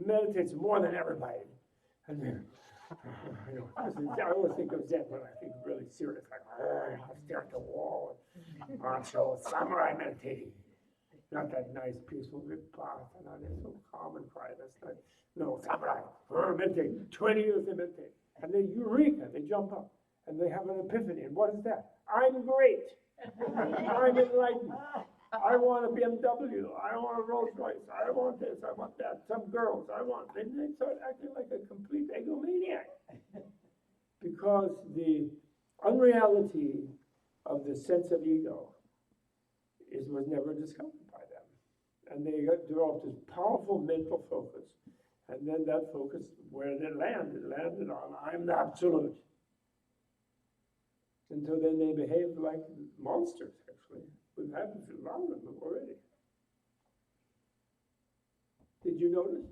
meditates more than everybody. And then, I always think of Zen when I think really serious, like, I stare at the wall, macho, samurai meditating. Not that nice, peaceful vipassana, they're so calm and quiet. That's not, no, samurai, meditate. 20 years they meditate. And then eureka, they jump up and they have an epiphany. And what is that? I'm great. I'm enlightened. I want a BMW. I want a Rolls Royce. I want this. I want that. Some girls. I want. And they start acting like a complete egomaniac. Because the unreality of the sense of ego was never discovered by them. And they developed this powerful mental focus. And then that focus, where did it land? It landed on, I'm the absolute. And so then they behaved like monsters, actually. We've had a lot of them already. Did you notice?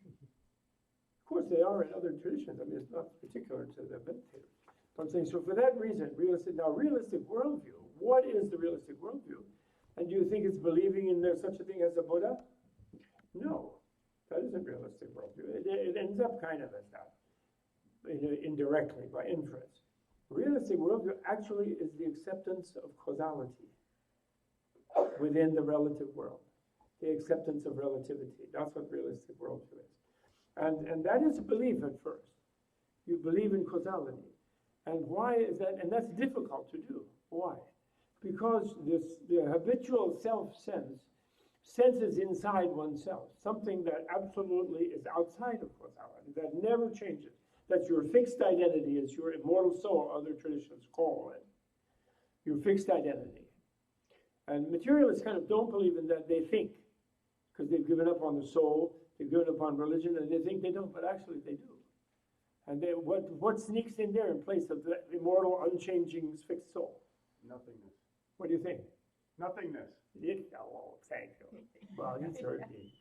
Of course, they are in other traditions. I mean, it's not particular to the meditators. But I'm saying, so for that reason, realistic worldview, what is the realistic worldview? And do you think it's believing in there's such a thing as a Buddha? No, that isn't realistic worldview. It ends up kind of as that, indirectly, by inference. Realistic worldview actually is the acceptance of causality within the relative world, the acceptance of relativity. That's what realistic worldview is. And that is a belief at first. You believe in causality. And why is that? And that's difficult to do. Why? Because the habitual self-sense senses inside oneself something that absolutely is outside of causality, that never changes. That's your fixed identity, is your immortal soul, other traditions call it. Your fixed identity. And materialists kind of don't believe in that. They think, because they've given up on the soul, they've given up on religion, and they think they don't, but actually they do. And what sneaks in there in place of the immortal, unchanging, fixed soul? Nothingness. What do you think? Nothingness. Oh, thank you. Well, you heard me.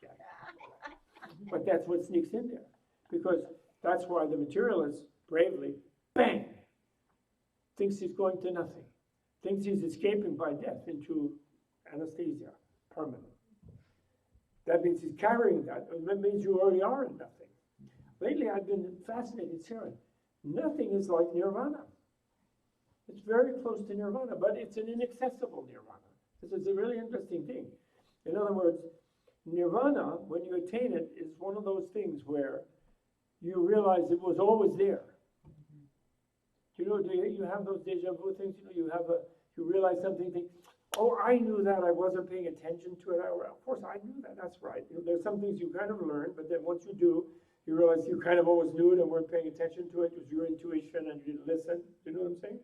But that's what sneaks in there. Because that's why the materialist bravely, bang, thinks he's going to nothing. Thinks he's escaping by death into anesthesia, permanent. That means he's carrying that. That means you already are in nothing. Lately, I've been fascinated, Sharon. Nothing is like nirvana. It's very close to nirvana, but it's an inaccessible nirvana. This is a really interesting thing. In other words, nirvana, when you attain it, is one of those things where you realize it was always there. Do you have those deja vu things? You realize something, think, oh, I knew that, I wasn't paying attention to it. Of course, I knew that, that's right. There's some things you kind of learn, but then once you do, you realize you kind of always knew it and weren't paying attention to it. It was your intuition and you didn't listen. Do you know what I'm saying?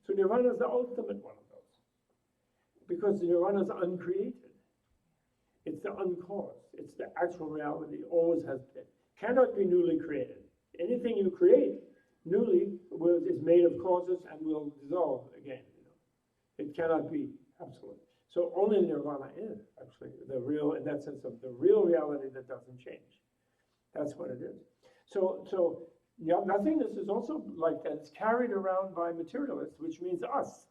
So nirvana is the ultimate one of those. Because nirvana is uncreated. It's the uncaused. It's the actual reality, always has been. Cannot be newly created. Anything you create newly is made of causes and will dissolve again. It cannot be absolute. So only nirvana is actually the real, in that sense, of the real reality that doesn't change. That's what it is. So nothingness is also like that. It's carried around by materialists, which means us,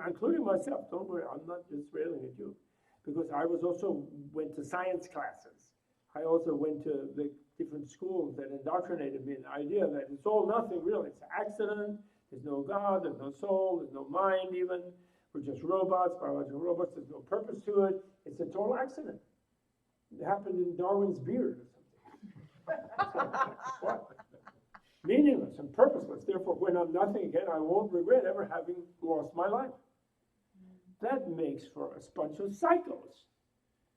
including myself. Don't worry, I'm not just railing at you, because I also went to science classes. I also went to the different schools that indoctrinated me in the idea that it's all nothing really. It's an accident. There's no God. There's no soul. There's no mind even. We're just robots, biological robots. There's no purpose to it. It's a total accident. It happened in Darwin's beard or something. What? Meaningless and purposeless. Therefore, when I'm nothing again, I won't regret ever having lost my life. That makes for a bunch of psychos,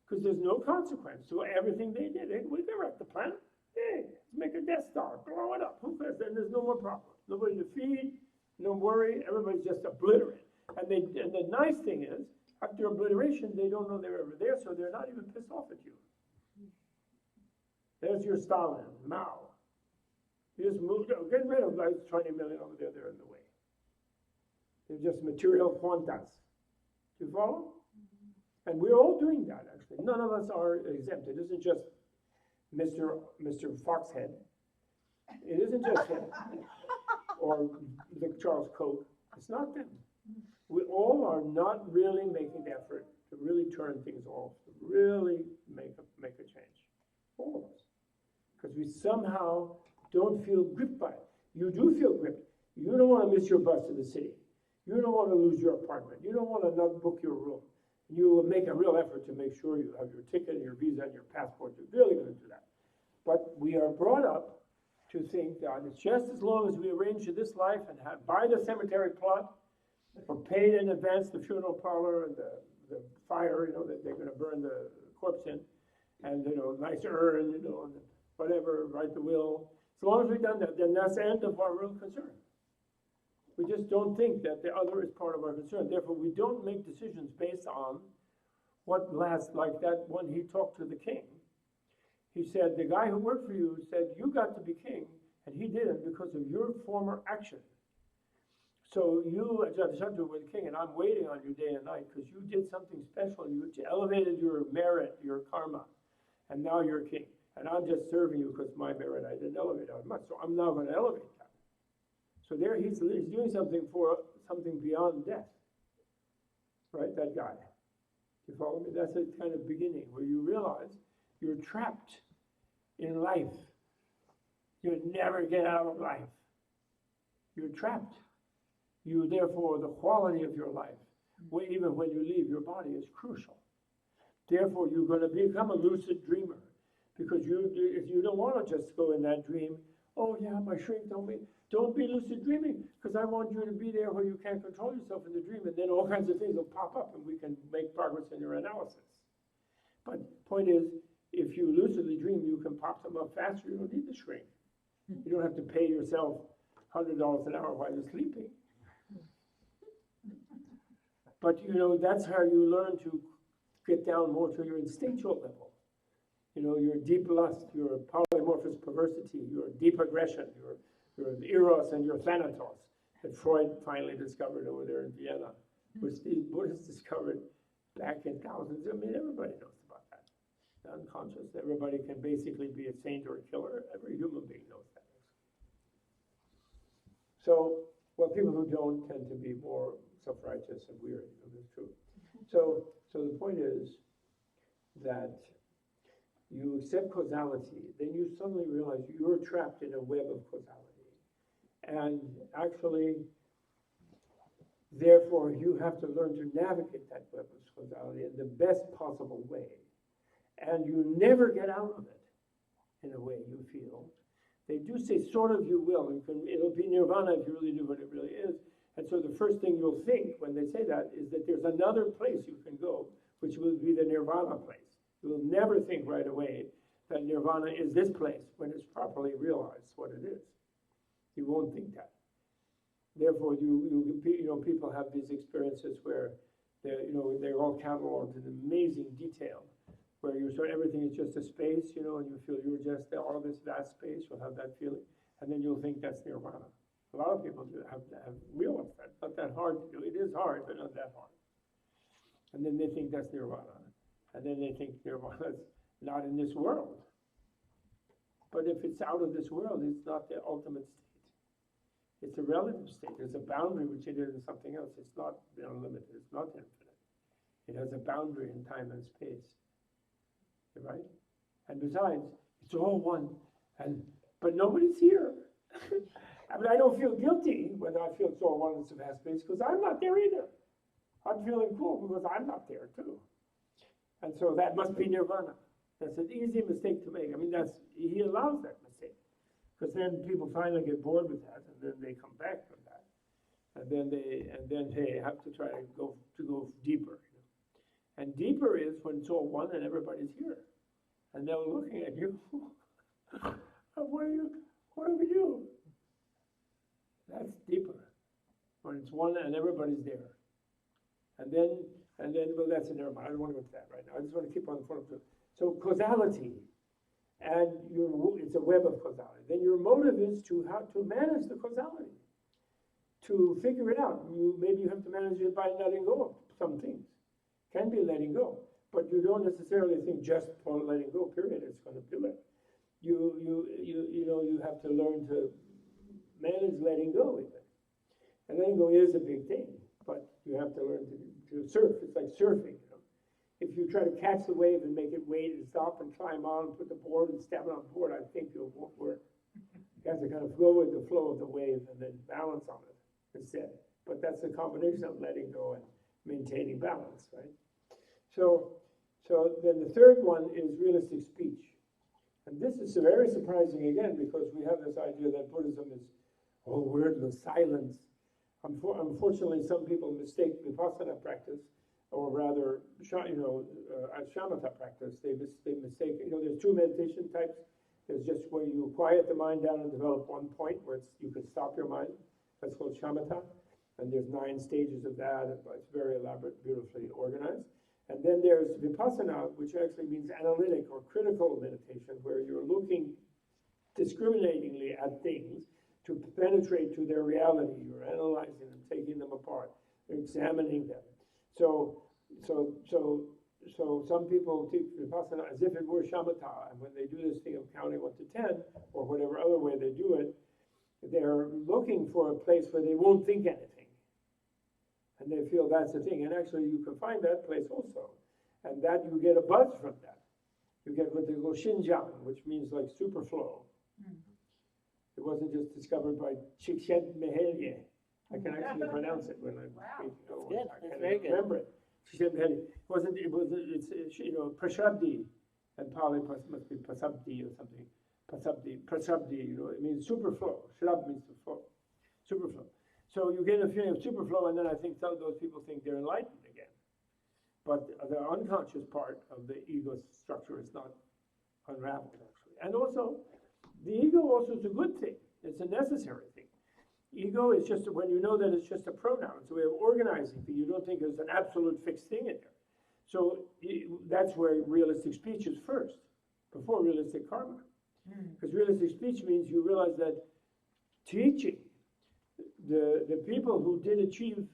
because there's no consequence to everything they did. We can wreck the planet. Hey, let's make a Death Star, blow it up. Who cares? Then there's no more problem. Nobody to feed, no worry. Everybody's just obliterated. And the nice thing is, after obliteration, they don't know they're ever there, so they're not even pissed off at you. There's your Stalin, Mao. You just moved, get rid of those 20 million over there, they're in the way. They're just material quantas. Do you follow? And we're all doing that, actually. None of us are exempt. It isn't just Mr. Foxhead. It isn't just him. Or the Charles Koch. It's not them. We all are not really making the effort to really turn things off, to really make a change. All of us. Because we somehow don't feel gripped by it. You do feel gripped. You don't want to miss your bus to the city. You don't want to lose your apartment. You don't want to not book your room. You will make a real effort to make sure you have your ticket and your visa and your passport. You're really going to do that. But we are brought up to think that it's just as long as we arrange this life and buy the cemetery plot or pay in advance the funeral parlor and the fire, that they're going to burn the corpse in, and nice urn, and whatever, write the will. As long as we've done that, then that's the end of our real concern. We just don't think that the other is part of our concern. Therefore, we don't make decisions based on what lasts. Like that when he talked to the king, he said, the guy who worked for you said, you got to be king, and he didn't because of your former action. So you, Ajahn were the king, and I'm waiting on you day and night because you did something special. You elevated your merit, your karma, and now you're king. And I'm just serving you because my merit, I didn't elevate as much. So I'm now going to elevate that. So there he's doing something for something beyond death. Right, that guy. You follow me? That's a kind of beginning where you realize you're trapped in life. You never get out of life. You're trapped. You, therefore, the quality of your life, even when you leave your body, is crucial. Therefore, you're going to become a lucid dreamer. Because if you don't want to just go in that dream, oh yeah, my shrink told me, don't be lucid dreaming, because I want you to be there where you can't control yourself in the dream, and then all kinds of things will pop up and we can make progress in your analysis. But point is, if you lucidly dream, you can pop them up faster. You don't need the shrink. You don't have to pay yourself $100 an hour while you're sleeping. But that's how you learn to get down more to your instinctual level. Your deep lust, your polymorphous perversity, your deep aggression, your eros and your thanatos that Freud finally discovered over there in Vienna, which the Buddhists discovered back in thousands. I mean, everybody knows about that. The unconscious. Everybody can basically be a saint or a killer. Every human being knows that. So, people who don't tend to be more self-righteous and weird. That's true. So the point is that you accept causality, then you suddenly realize you're trapped in a web of causality. And actually, therefore, you have to learn to navigate that web of causality in the best possible way. And you never get out of it in a way you feel. They do say sort of you will. It'll be nirvana if you really do what it really is. And so the first thing you'll think when they say that is that there's another place you can go, which will be the nirvana place. You will never think right away that nirvana is this place when it's properly realized what it is. You won't think that. Therefore, people have these experiences where they're all cataloged in amazing detail. where you sort everything is just a space, you know, and you feel you're just all this vast space. You'll have that feeling, and then you'll think that's nirvana. A lot of people have realized that. Not that hard to do. It is hard, but not that hard. And then they think that's nirvana, and then they think nirvana's not in this world. But if it's out of this world, it's not the ultimate state. It's a relative state. There's a boundary which it is in something else. It's not unlimited. It's not infinite. It has a boundary in time and space. Right? And besides, it's all one. But nobody's here. I mean, I don't feel guilty when I feel it's all one in some vast space because I'm not there either. I'm feeling cool because I'm not there too. And so that must be nirvana. That's an easy mistake to make. I mean, he allows that mistake. Because then people finally get bored with that, and then they come back from that. And then they have to try to go deeper. You know? And deeper is when it's all one and everybody's here. And they're looking at you. What do we do? That's deeper. When it's one and everybody's there. And then, well, that's in nirvana. I don't want to go to that right now. I just want to keep on the front of it. So causality, and it's a web of causality. Then your motive is to how to manage the causality, to figure it out. Maybe you have to manage it by letting go of some things. Can be letting go, but you don't necessarily think just for letting go. Period. It's going to do it. You have to learn to manage letting go even. And letting go is a big thing, but you have to learn to surf. It's like surfing. If you try to catch the wave and make it wait and stop and climb on and put the board and stab it on the board, I think it won't work. You have to kind of go with the flow of the wave and then balance on it instead. But that's a combination of letting go and maintaining balance, right? So then the third one is realistic speech. And this is very surprising again because we have this idea that Buddhism is wordless silence. Unfortunately, some people mistake vipassana practice, or rather, shamatha practice. They mistake, there's two meditation types. There's just where you quiet the mind down and develop one point where you can stop your mind. That's called shamatha. And there's 9 stages of that. It's very elaborate, beautifully organized. And then there's vipassana, which actually means analytic or critical meditation, where you're looking discriminatingly at things to penetrate to their reality. You're analyzing them, taking them apart, examining them. So some people teach vipassana as if it were shamatha, and when they do this thing of counting 1 to 10, or whatever other way they do it, they're looking for a place where they won't think anything. And they feel that's the thing. And actually you can find that place also. And that you get a buzz from that. You get what they call shinjang, which means like superflow. It wasn't just discovered by Csikszentmihalyi. I can actually pronounce it when I'm speaking. That's good. I That's can very good. remember it. It's Prashabdi, and Pali must be Prasabdi or something. Prasabdi, it means superflow. Shrab means to flow. Superflow. So you get a feeling of superflow, and then I think some of those people think they're enlightened again. But the unconscious part of the ego structure is not unraveled, actually. And also, the ego also is a good thing. It's a necessary thing. Ego is just when you know that it's just a pronoun. It's a way of organizing things. You don't think there's an absolute fixed thing in there. So that's where realistic speech is first, before realistic karma. Because realistic speech means you realize that teaching, the people who did achieve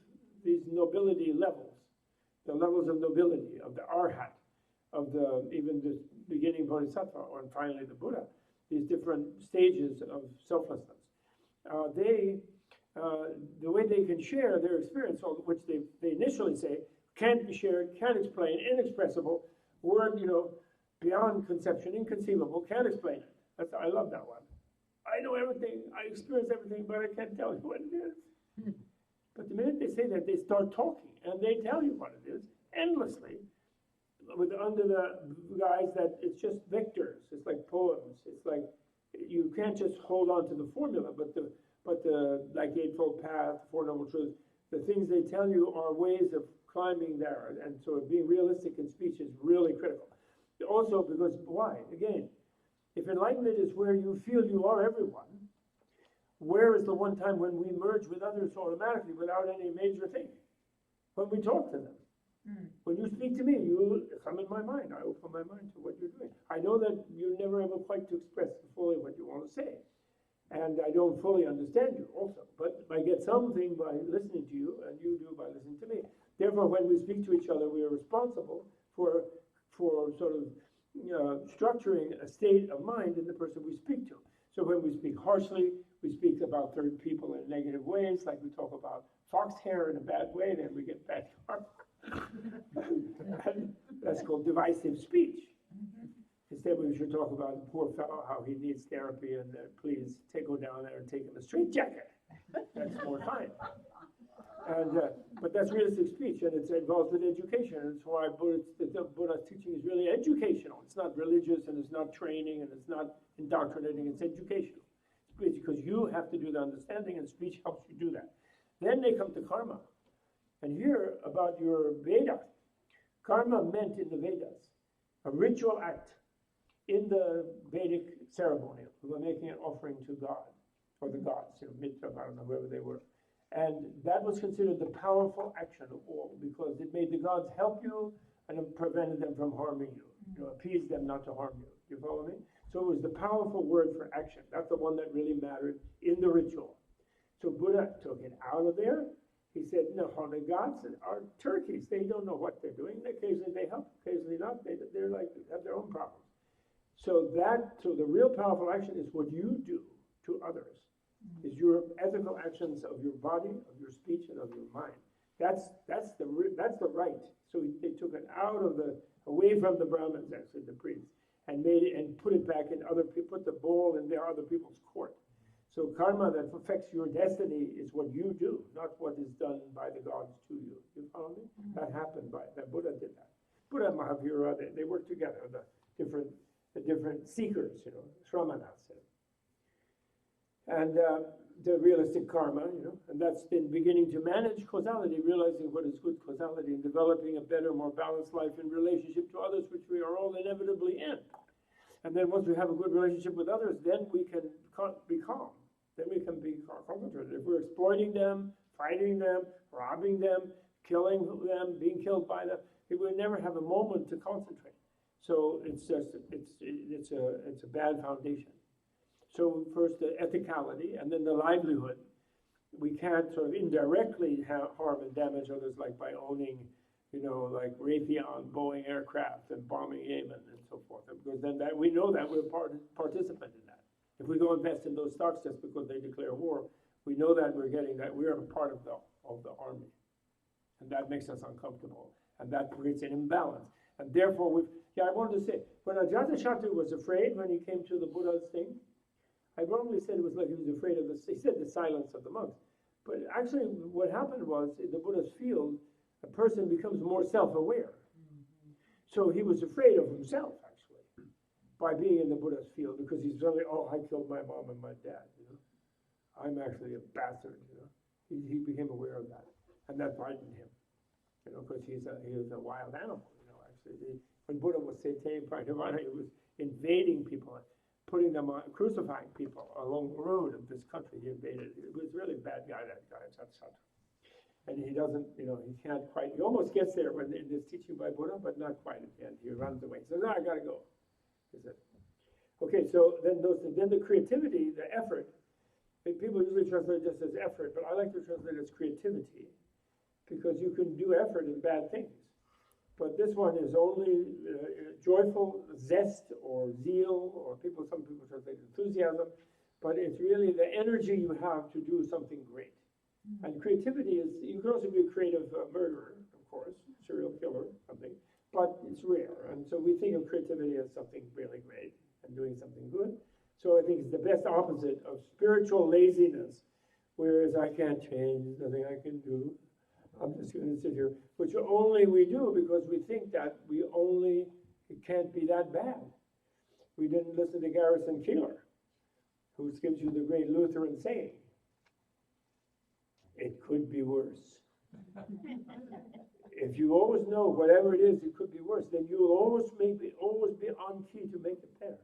these nobility levels, the levels of nobility, of the arhat, of even the beginning bodhisattva, and finally the Buddha, these different stages of selflessness, the way they can share their experience, which they initially say can't be shared, can't explain, inexpressible, word, beyond conception, inconceivable, can't explain it. I love that one. I know everything, I experience everything, but I can't tell you what it is. But the minute they say that, they start talking, and they tell you what it is endlessly, under the guise that it's just vectors. It's like poems. It's like you can't just hold on to the formula, but the like Eightfold Path, Four Noble Truths, the things they tell you are ways of climbing there, and so being realistic in speech is really critical. Also, because why? Again, if enlightenment is where you feel you are everyone, where is the one time when we merge with others automatically without any major thing? When we talk to them. When you speak to me, you come in my mind. I open my mind to what you're doing. I know that you're never able quite to express fully what you want to say. And I don't fully understand you also. But I get something by listening to you, and you do by listening to me. Therefore, when we speak to each other, we are responsible for sort of structuring a state of mind in the person we speak to. So when we speak harshly, we speak about third people in negative ways, like we talk about fox hair in a bad way, then we get bad karma. And that's called divisive speech. Instead, we should talk about the poor fellow, how he needs therapy, and please go down there and take him a straitjacket. That's more kind. And but that's realistic speech, and it's involved with education. And that's why the Buddha's teaching is really educational. It's not religious, and it's not training, and it's not indoctrinating. It's educational. It's because you have to do the understanding, and speech helps you do that. Then they come to karma, and here about your Veda. Karma meant in the Vedas a ritual act in the Vedic ceremony. We were making an offering to God, or the gods, Mitra, I don't know, whoever they were. And that was considered the powerful action of all, because it made the gods help you and it prevented them from harming you, appeased them not to harm you. You follow me? So it was the powerful word for action. That's the one that really mattered in the ritual. So Buddha took it out of there. He said, no, the gods are turkeys. They don't know what they're doing. Occasionally they help, occasionally not. They're like, have their own problems. So the real powerful action is what you do to others. Is your ethical actions of your body, of your speech, and of your mind. That's the right. So they took it away from the Brahmins, actually, the priests, and made it and put it back in put the ball in their other people's court. So karma that affects your destiny is what you do, not what is done by the gods to you. You follow me? That happened that Buddha did that. Buddha and Mahavira, they worked together, the different seekers, shramanas. And the realistic karma, and that's been beginning to manage causality, realizing what is good causality, and developing a better, more balanced life in relationship to others, which we are all inevitably in. And then once we have a good relationship with others, then we can be calm. Then we can be concentrated. If we're exploiting them, fighting them, robbing them, killing them, being killed by them, we will never have a moment to concentrate. So it's a bad foundation. So first the ethicality, and then the livelihood. We can't sort of indirectly harm and damage others, like by owning, like Raytheon, Boeing aircraft, and bombing Yemen and so forth. Because then we know that we're participant in that. If we go invest in those stocks just because they declare war, we know that we are a part of the army, and that makes us uncomfortable, and that creates an imbalance. And therefore, I wanted to say, when Ajatashatru was afraid when he came to the Buddha's thing, I wrongly said it was like he was afraid of he said the silence of the monks. But actually what happened was, in the Buddha's field, a person becomes more self-aware. So he was afraid of himself, actually, by being in the Buddha's field, because he's suddenly, I killed my mom and my dad, I'm actually a bastard, He became aware of that, and that frightened him, because he was a wild animal, actually. When Buddha was saying Pranavana, he was invading people, putting them on, crucifying people along the road of this country. He invaded. It was really a bad guy, that guy, Satsat. And he doesn't, he can't quite, he almost gets there when in this teaching by Buddha, but not quite at the end. He runs away. He says, I gotta go. He said, okay, so then the creativity, the effort, people usually translate just as effort, but I like to translate it as creativity, because you can do effort in bad things. But this one is only joyful zest or zeal, or some people translate enthusiasm, but it's really the energy you have to do something great. And creativity you can also be a creative murderer, of course, serial killer, something, but it's rare. And so we think of creativity as something really great and doing something good. So I think it's the best opposite of spiritual laziness, whereas I can't change, there's nothing I can do. I'm just going to sit here, which only we do because we think that it can't be that bad. We didn't listen to Garrison Keillor, who gives you the great Lutheran saying, it could be worse. If you always know whatever it is, it could be worse, then you will always be on key to make it better.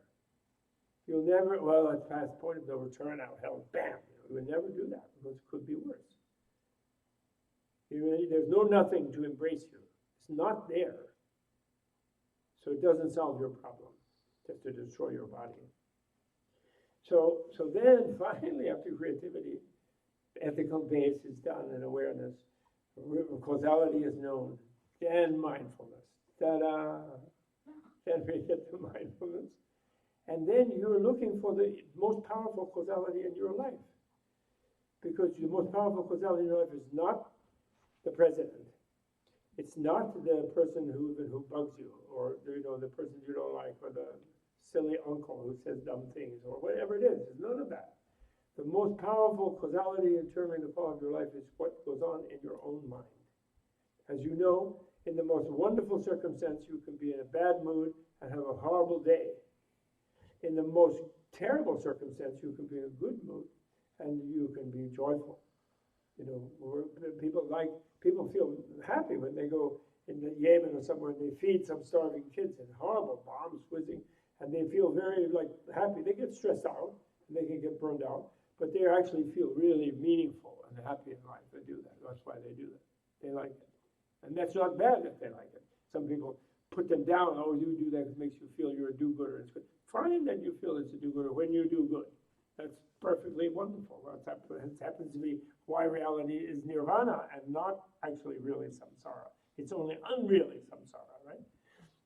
You'll never, it's past point of no return, out hell, bam. You will never do that because it could be worse. There's no nothing to embrace you. It's not there. So it doesn't solve your problem, just to destroy your body. So then finally, after creativity, ethical base is done and awareness, causality is known, then mindfulness. Ta-da! Then we get to mindfulness. And then you're looking for the most powerful causality in your life. Because the most powerful causality in your life is not the president. It's not the person who bugs you, or the person you don't like, or the silly uncle who says dumb things, or whatever it is. It's none of that. The most powerful causality in determining the quality of your life is what goes on in your own mind. As you know, in the most wonderful circumstance, you can be in a bad mood and have a horrible day. In the most terrible circumstance, you can be in a good mood and you can be joyful. People feel happy when they go in the Yemen or somewhere and they feed some starving kids and horrible bombs whizzing, and they feel very happy. They get stressed out and they can get burned out, but they actually feel really meaningful and happy in life. They do that. That's why they do that. They like it. And that's not bad that they like it. Some people put them down. Oh, you do that, it makes you feel you're a do-gooder. It's good. Fine that you feel it's a do-gooder when you do good. That's perfectly wonderful. That happens to be why reality is nirvana and not actually really samsara. It's only unreally samsara, right?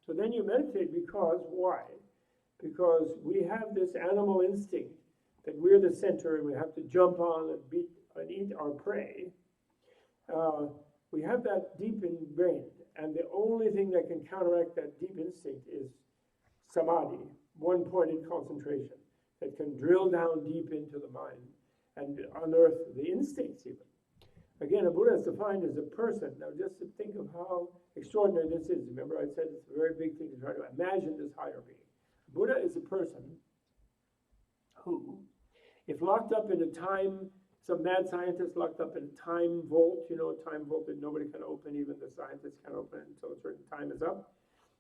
So then you meditate because, why? Because we have this animal instinct that we're the center and we have to jump on and beat and eat our prey. We have that deep ingrained, and the only thing that can counteract that deep instinct is samadhi, one-pointed concentration that can drill down deep into the mind and unearth the instincts even. Again, a Buddha is defined as a person. Now just to think of how extraordinary this is. Remember I said it's a very big thing to try to imagine this higher being. Buddha is a person who, if locked up in a time, some mad scientist locked up in a time vault, time vault that nobody can open, even the scientists can't open it until a certain time is up,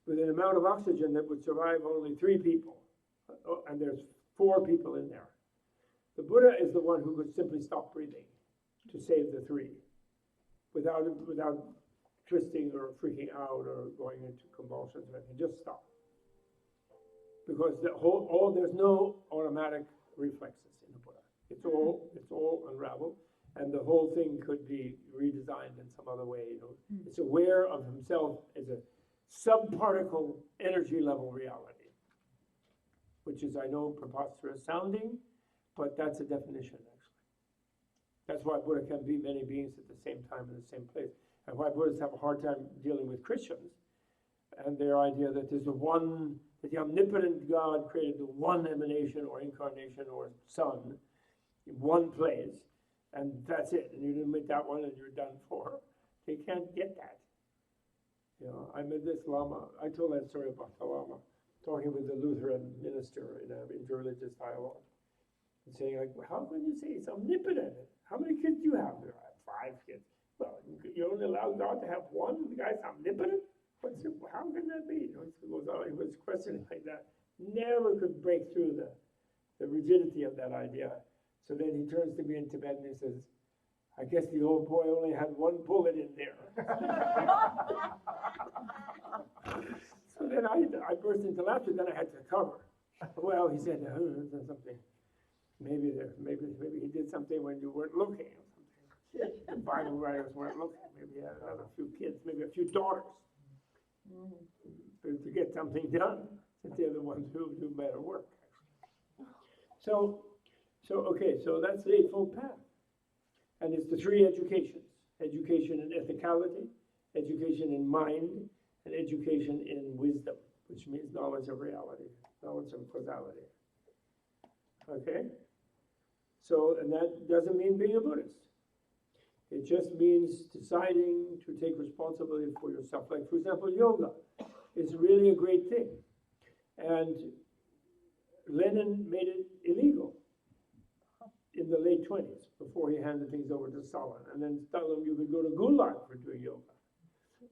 with an amount of oxygen that would survive only 3 people. And there's 4 people in there. The Buddha is the one who could simply stop breathing to save the 3 without twisting or freaking out or going into convulsions or anything. Just stop. Because there's no automatic reflexes in the Buddha. It's all unraveled, and the whole thing could be redesigned in some other way. It's aware of himself as a subparticle energy level reality, which is, I know, preposterous sounding, but that's a definition actually. That's why Buddha can be many beings at the same time in the same place, and why Buddhists have a hard time dealing with Christians and their idea that there's that the omnipotent God created the one emanation or incarnation or son in one place, and that's it. And you didn't make that one and you're done for. They can't get that. I met this Lama. I told that story about the Lama talking with the Lutheran minister in an interreligious dialogue. And saying, how can you say it's omnipotent? How many kids do you have? There are 5 kids. Well, you only allow God to have one, and the guy's omnipotent? How can that be? He was questioning like that. Never could break through the rigidity of that idea. So then he turns to me in Tibet and he says, I guess the old boy only had 1 bullet in there. So then I burst into laughter, then I had to cover. Well, he said, something. Maybe he did something when you weren't looking or something. The Bible writers weren't looking. Maybe he had another few kids, maybe a few daughters. To get something done, since they're the ones who do better work. So that's the Eightfold Path. And it's the 3 educations. Education in ethicality, education in mind, and education in wisdom, which means knowledge of reality, knowledge of causality. Okay? So, and that doesn't mean being a Buddhist. It just means deciding to take responsibility for yourself. Like, for example, yoga is really a great thing. And Lenin made it illegal in the late 20s before he handed things over to Stalin. And then Stalin, you could go to Gulag for doing yoga.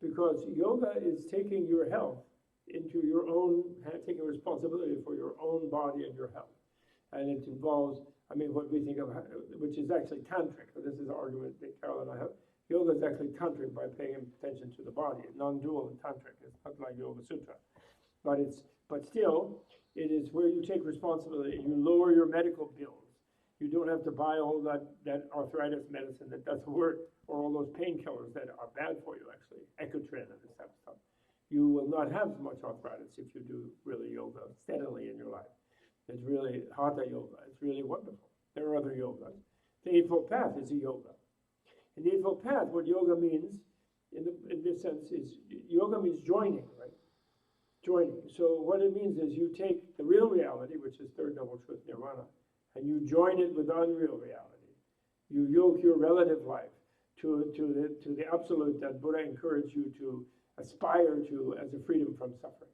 Because yoga is taking your health into your own, taking responsibility for your own body and your health. And it involves, what we think of, which is actually tantric. This is an argument that Carol and I have. Yoga is actually tantric by paying attention to the body, non-dual and tantric. It's not like Yoga Sutra, but still, it is where you take responsibility. You lower your medical bills. You don't have to buy all that arthritis medicine that doesn't work, or all those painkillers that are bad for you, actually, Equanimity and this type of stuff. You will not have as much arthritis if you do really yoga steadily in your life. It's really hatha yoga. It's really wonderful. There are other yogas. The Eightfold Path is a yoga. In the Eightfold Path, what yoga means, in this sense, is yoga means joining, right? Joining. So what it means is you take the real reality, which is Third Noble Truth, Nirvana, and you join it with the unreal reality. You yoke your relative life to the absolute that Buddha encouraged you to aspire to as a freedom from suffering.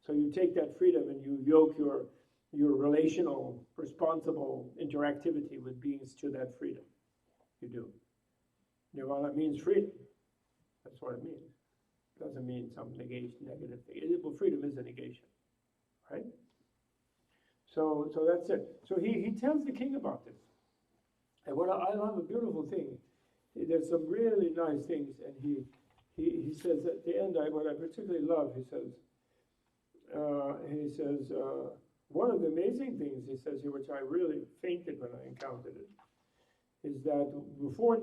So you take that freedom and you yoke your relational, responsible interactivity with beings to that freedom. You do. Nirvana means freedom. That's what it means. It doesn't mean some negation, negative thing. Well, freedom is a negation, right? So that's it. So he tells the king about this. And what I love, a beautiful thing, there's some really nice things, and he says at the end, what I particularly love, he says, one of the amazing things he says here, which I really fainted when I encountered it, is that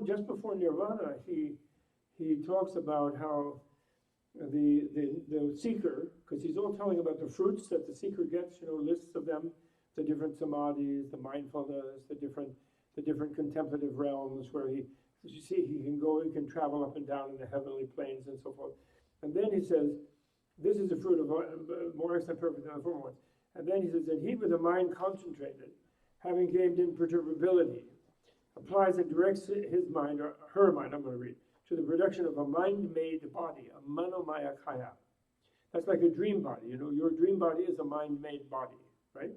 just before Nirvana, he talks about how the seeker, because he's all telling about the fruits that the seeker gets, lists of them, the different samadhis, the mindfulness, the different contemplative realms where he can travel up and down in the heavenly planes and so forth. And then he says, this is the fruit of more excellent, perfect than the former ones. And then he says that he with a mind concentrated, having gained imperturbability, applies and directs his mind, or her mind, I'm going to read, to the production of a mind-made body, a manomaya kaya. That's like a dream body. Your dream body is a mind-made body, right?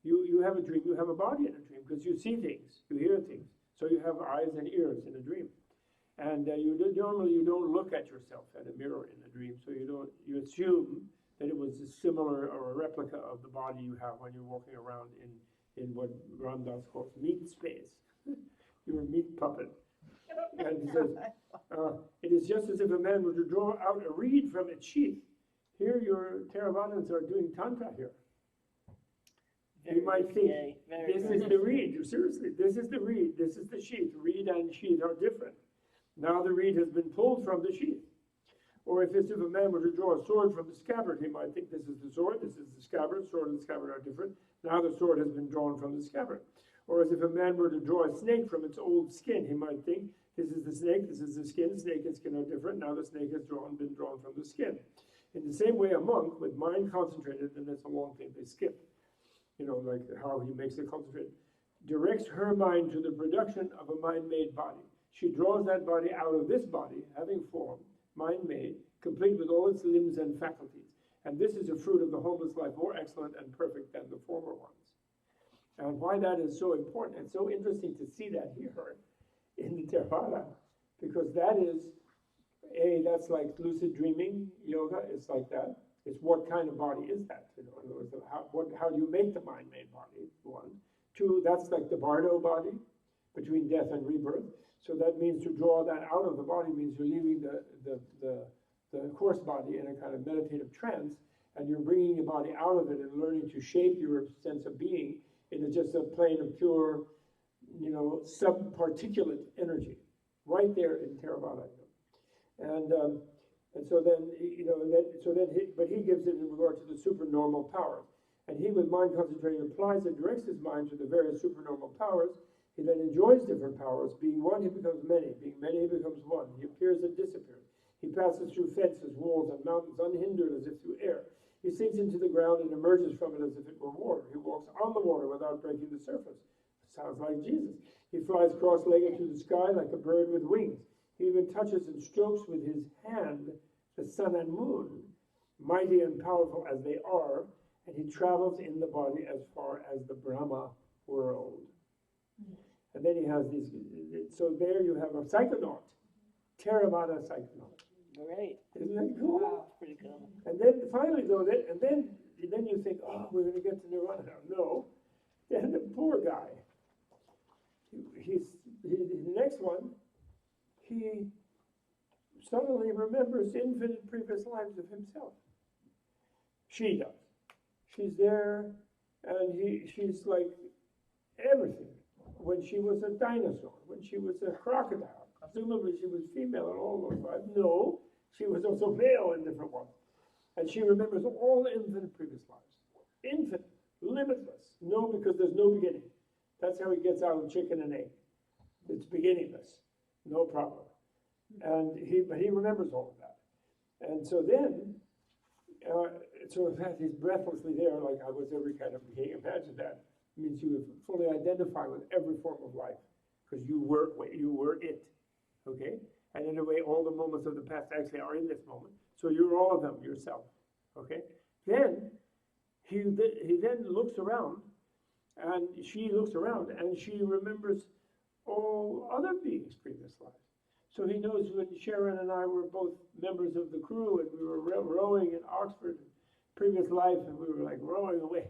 You have a dream, you have a body in a dream, because you see things, you hear things. So you have eyes and ears in a dream. And normally you don't look at yourself at a mirror in a dream, so you assume that it was a similar or a replica of the body you have when you're walking around in what Ram Dass calls meat space. You're a meat puppet. And he says, it is just as if a man were to draw out a reed from its sheath. Here your Theravadins are doing tantra here. You might think, this is the reed. Seriously, this is the reed, this is the sheath. Reed and sheath are different. Now the reed has been pulled from the sheath. Or if a man were to draw a sword from the scabbard, he might think this is the sword, this is the scabbard. Sword and scabbard are different. Now the sword has been drawn from the scabbard. Or as if a man were to draw a snake from its old skin, he might think, this is the snake, this is the skin. Snake and skin are different. Now the snake has been drawn from the skin. In the same way, a monk with mind concentrated, and that's a long thing they skip, like how he makes it concentrate, directs her mind to the production of a mind-made body. She draws that body out of this body, having form, mind-made, complete with all its limbs and faculties. And this is a fruit of the homeless life, more excellent and perfect than the former ones. And why that is so important, and so interesting to see that here in the Theravada, because that's like lucid dreaming yoga. It's like that. It's what kind of body is that? In other words, how do you make the mind-made body? One. Two, that's like the Bardo body, between death and rebirth. So that means to draw that out of the body means you're leaving the coarse body in a kind of meditative trance, and you're bringing your body out of it and learning to shape your sense of being into just a plane of pure, subparticulate energy, right there in Theravada. And so then, but he gives it in regard to the supernormal powers. And he, with mind concentrating, applies and directs his mind to the various supernormal powers. He then enjoys different powers. Being one, he becomes many. Being many, he becomes one. He appears and disappears. He passes through fences, walls, and mountains unhindered as if through air. He sinks into the ground and emerges from it as if it were water. He walks on the water without breaking the surface. Sounds like Jesus. He flies cross-legged through the sky like a bird with wings. He even touches and strokes with his hand the sun and moon, mighty and powerful as they are, and he travels in the body as far as the Brahma world. And then he has these, so there you have a psychonaut, Theravada psychonaut. Great. Isn't that cool? Wow, pretty cool. And then finally, though, then you think, we're going to get to Nirvana now. No. Then the poor guy, the next one, he suddenly remembers infinite previous lives of himself. She does. She's there, and she's like everything. When she was a dinosaur, when she was a crocodile, presumably she was female in all those lives. No, she was also male in different ones. And she remembers all the infinite previous lives. Infinite, limitless. No, because there's no beginning. That's how he gets out of chicken and egg. It's beginningless. No problem. And he remembers all of that. And so then, so in fact, he's breathlessly there, like I was every kind of being. Imagine that. It means you fully identify with every form of life, because you were it, okay? And in a way, all the moments of the past actually are in this moment. So you're all of them yourself, okay? Then he then looks around, and she looks around, and she remembers all other beings' previous lives. So he knows when Sharon and I were both members of the crew, and we were rowing in Oxford, previous life, and we were like rowing away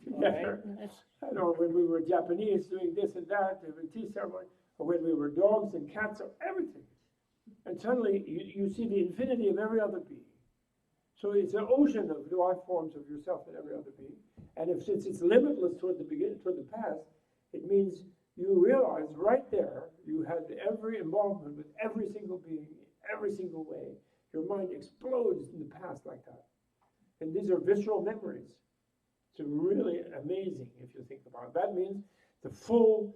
together. Right. Or when we were Japanese doing this and that, the tea ceremony, or when we were dogs and cats, or everything. And suddenly you see the infinity of every other being. So it's an ocean of life forms of yourself and every other being. And since it's limitless toward the past, it means you realize right there you had every involvement with every single being, every single way. Your mind explodes in the past like that. And these are visceral memories. It's really amazing if you think about it. That means the full,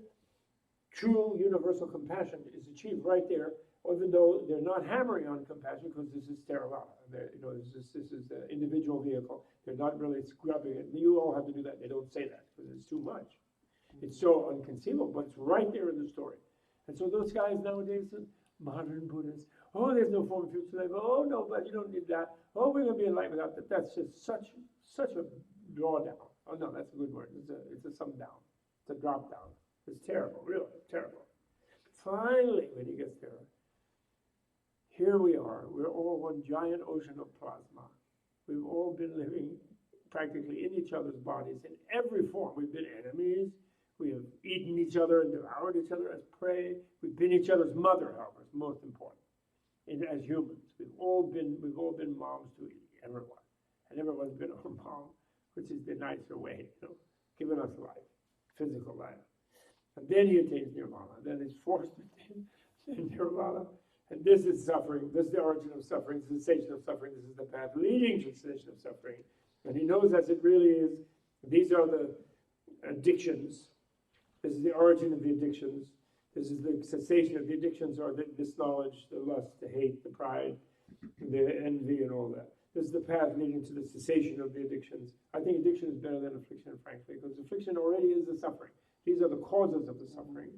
true, universal compassion is achieved right there, even though they're not hammering on compassion, because this is Theravada. This is the individual vehicle. They're not really scrubbing it. You all have to do that. They don't say that because it's too much. It's so inconceivable, but it's right there in the story. And so those guys nowadays, modern Buddhists, oh, there's no form of future life. Oh, no, but you don't need that. Oh, we're going to be enlightened without that. That's just such a drawdown. Oh, no, that's a good word. It's a sum down. It's a drop down. It's terrible, really terrible. Finally, when he gets there, here we are. We're all one giant ocean of plasma. We've all been living practically in each other's bodies in every form. We've been enemies. We have eaten each other and devoured each other as prey. We've been each other's mother, however, is most important. And as humans, we've all been moms to everyone, and everyone's been our mom, which is the nicer way, giving us life, physical life. And then he attains nirvana. Then he's forced to attain nirvana. And this is suffering. This is the origin of suffering, the cessation of suffering. This is the path leading to cessation of suffering. And he knows as it really is. These are the addictions. This is the origin of the addictions. This is the cessation of the addictions, or this knowledge, the lust, the hate, the pride, the envy, and all that. This is the path leading to the cessation of the addictions. I think addiction is better than affliction, frankly, because affliction already is the suffering. These are the causes of the suffering.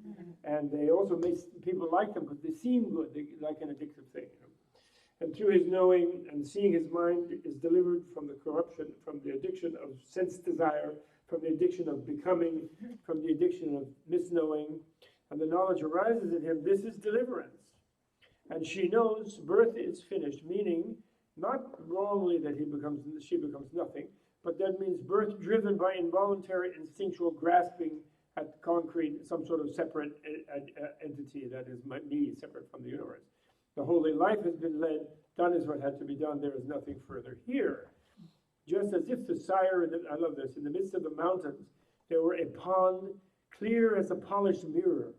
And they also make people like them because they seem good, like an addictive thing. And through his knowing and seeing, his mind is delivered from the corruption, from the addiction of sense desire, from the addiction of becoming, from the addiction of misknowing. And the knowledge arises in him. This is deliverance. And she knows birth is finished, meaning not wrongly that she becomes nothing, but that means birth driven by involuntary instinctual grasping at concrete, some sort of separate entity that is me, separate from the universe. The holy life has been led, done is what had to be done, there is nothing further here. Just as if the sire, I love this, in the midst of the mountains, there were a pond clear as a polished mirror,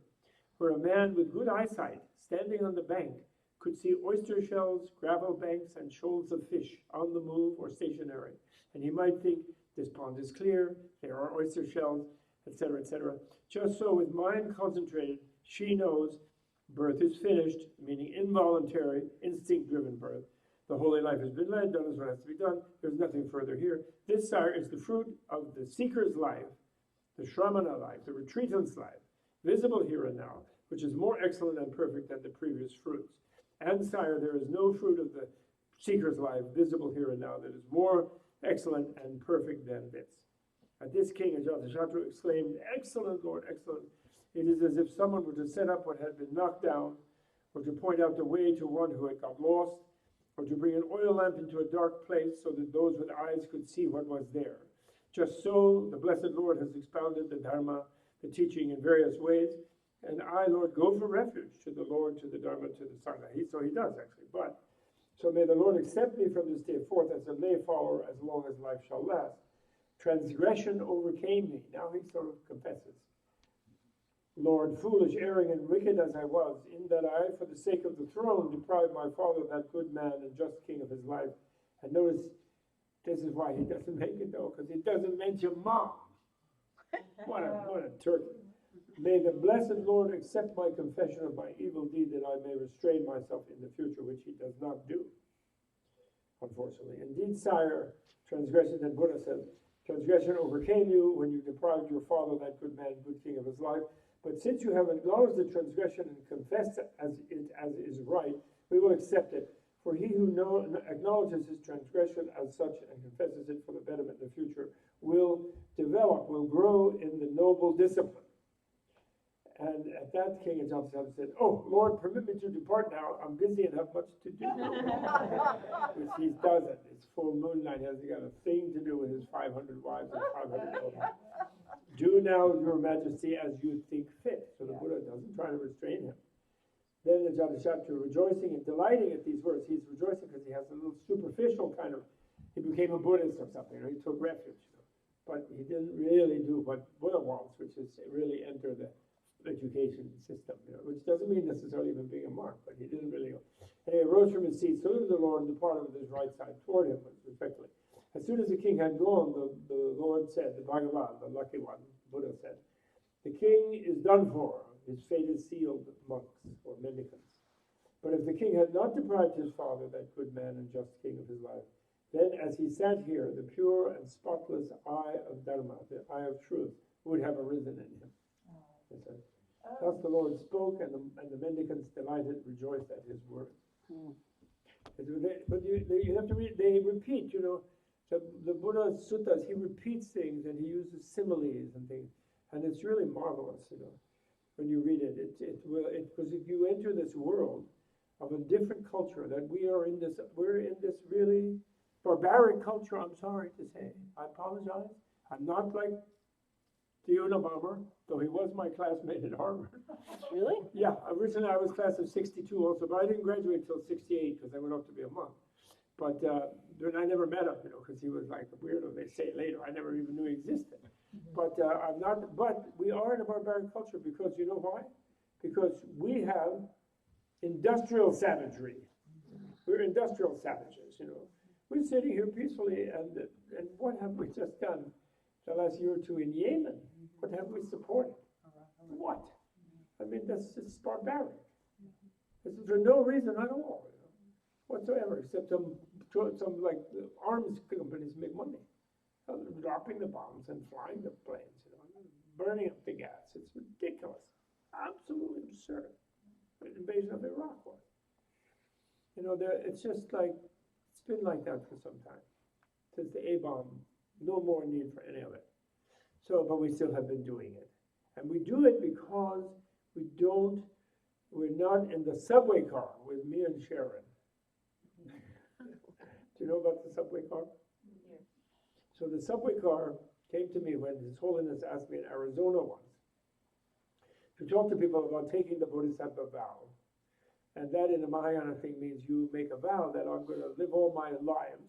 where a man with good eyesight, standing on the bank, could see oyster shells, gravel banks, and shoals of fish on the move or stationary. And he might think, this pond is clear, there are oyster shells, etc., etc. Just so with mind concentrated, she knows birth is finished, meaning involuntary, instinct-driven birth. The holy life has been led, done is what has to be done. There's nothing further here. This, sire, is the fruit of the seeker's life, the shramana life, the retreatant's life, visible here and now, which is more excellent and perfect than the previous fruits. And, sire, there is no fruit of the seeker's life visible here and now that is more excellent and perfect than this. At this king, Ajatashatru exclaimed, "Excellent, Lord, excellent." It is as if someone were to set up what had been knocked down, or to point out the way to one who had got lost, or to bring an oil lamp into a dark place so that those with eyes could see what was there. Just so, the blessed Lord has expounded the Dharma, the teaching, in various ways, And I, Lord, go for refuge to the Lord, to the Dharma, to the Sangha. So he does, actually. But, so may the Lord accept me from this day forth as a lay follower as long as life shall last. Transgression overcame me. Now he sort of confesses. Lord, foolish, erring, and wicked as I was, in that I, for the sake of the throne, deprived my father, that good man and just king of his life. And notice, this is why he doesn't make it, though, because he doesn't mention mom. What a turkey. May the blessed Lord accept my confession of my evil deed, that I may restrain myself in the future, which he does not do, unfortunately. Indeed, sire, transgression, and Buddha says, transgression overcame you when you deprived your father, that good man, good king of his life. But since you have acknowledged the transgression and confessed as is right, we will accept it. For he who acknowledges his transgression as such and confesses it for the betterment in the future will develop, will grow in the noble discipline. And at that, King Ajahn said, "Oh, Lord, permit me to depart now. I'm busy and have much to do." Which he doesn't. It's full moonlight. He hasn't got a thing to do with his 500 wives and 500 children. Do now, Your Majesty, as you think fit. So the Buddha doesn't try to restrain him. Then Ajahn rejoicing and delighting at these words. He's rejoicing because he has a little superficial kind of, he became a Buddhist or something, or he took refuge. But he didn't really do what Buddha wants, which is really enter the education system, which doesn't mean necessarily even being a monk, but he didn't really go. And he arose from his seat, saluted the Lord, and departed with his right side toward him, respectfully. As soon as the king had gone, the Lord said, the Bhagavan, the lucky one, Buddha said, the king is done for, his fate is sealed, monks or mendicants. But if the king had not deprived his father, that good man and just king of his life, then as he sat here, the pure and spotless eye of Dharma, the eye of truth, would have arisen in him. Thus the Lord spoke, and the mendicants delighted, rejoiced at his word. But you have to read, they repeat, the Buddha's suttas, he repeats things and he uses similes and things. And it's really marvelous, when you read it. Because if you enter this world of a different culture, that we're in this really barbaric culture, I'm sorry to say. I apologize. I'm not like the Unabomber, though he was my classmate at Harvard. Really? Yeah, originally I was class of 62 also, but I didn't graduate until 68 because I went off to be a monk. But then I never met him, because he was like a weirdo, they say later. I never even knew he existed. But I'm not. But we are in a barbaric culture because you know why? Because we have industrial savagery. We're industrial savages, We're sitting here peacefully, and what have we just done the last year or two in Yemen? What have we supported? What? I mean, that's just barbaric. This is for no reason at all, whatsoever, except some like arms companies make money. Dropping the bombs and flying the planes, burning up the gas. It's ridiculous. Absolutely absurd. The invasion of Iraq was. It's just like, it's been like that for some time. Since the A-bomb, no more need for any of it. So, but we still have been doing it. And we do it because we're not in the subway car with me and Sharon. Do you know about the subway car? So the subway car came to me when His Holiness asked me in Arizona once to talk to people about taking the Bodhisattva vow. And that in the Mahayana thing means you make a vow that I'm going to live all my lives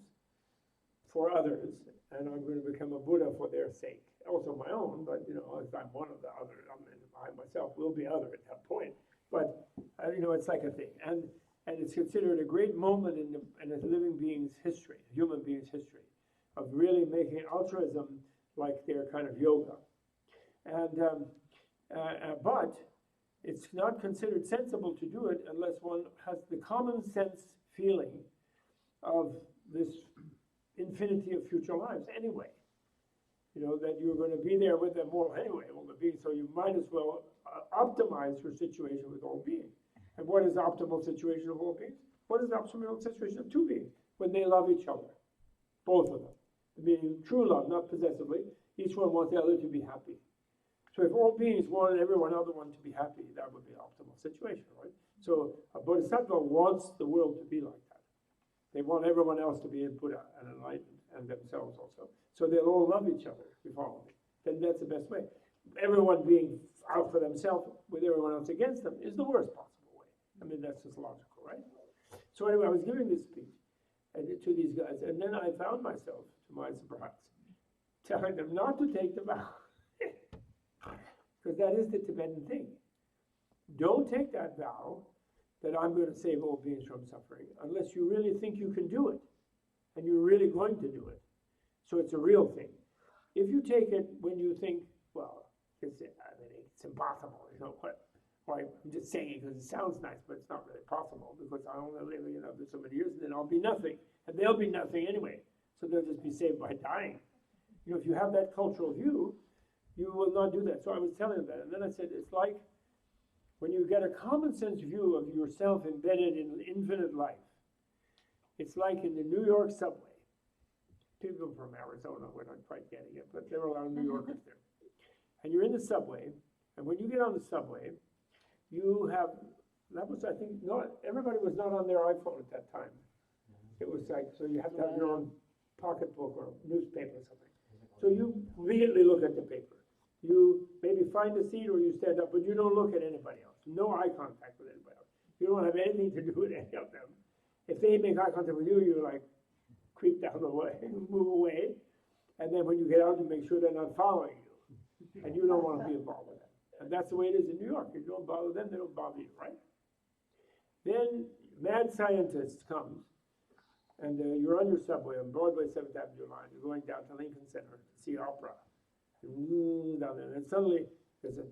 for others, and I'm going to become a Buddha for their sake. Also my own, but if I'm one of the others, I myself will be other at that point. But it's like a thing. And it's considered a great moment in a living being's history, a human being's history, of really making altruism like their kind of yoga. And but it's not considered sensible to do it unless one has the common sense feeling of this infinity of future lives anyway. That you're going to be there with them all anyway, all the beings, so you might as well optimize your situation with all beings. And what is the optimal situation of all beings? What is the optimal situation of two beings? When they love each other, both of them. Meaning true love, not possessively. Each one wants the other to be happy. So if all beings wanted every other one to be happy, that would be the optimal situation, right? So a Bodhisattva wants the world to be like that. They want everyone else to be a Buddha and enlightened, and themselves also. So they'll all love each other, if you follow me. Then that's the best way. Everyone being out for themselves with everyone else against them is the worst possible way. I mean, that's just logical, right? So anyway, I was giving this speech to these guys, and then I found myself, to my surprise, telling them not to take the vow. Because that is the Tibetan thing. Don't take that vow that I'm going to save all beings from suffering unless you really think you can do it. And you're really going to do it. So it's a real thing. If you take it when you think, well, it's impossible, you know what? Or I'm just saying it because it sounds nice, but it's not really possible because I only live, so many years, and then I'll be nothing. And they'll be nothing anyway. So they'll just be saved by dying. If you have that cultural view, you will not do that. So I was telling them that. And then I said, it's like when you get a common sense view of yourself embedded in infinite life. It's like in the New York subway. People from Arizona were not quite getting it, but there were a lot of New Yorkers there. And you're in the subway, and when you get on the subway, you have, that was, I think, not, everybody was not on their iPhone at that time. It was like, so you have to have your own pocketbook or newspaper or something. So you immediately look at the paper. You maybe find a seat or you stand up, but you don't look at anybody else. No eye contact with anybody else. You don't have anything to do with any of them. If they make eye contact with you, you like creep down the way, move away. And then when you get out, you make sure they're not following you. And you don't want to be involved with them. And that's the way it is in New York. If you don't bother them, they don't bother you, right? Then mad scientist comes, and you're on your subway on Broadway 7th Avenue line. You're going down to Lincoln Center to see opera. Down there, and suddenly there's a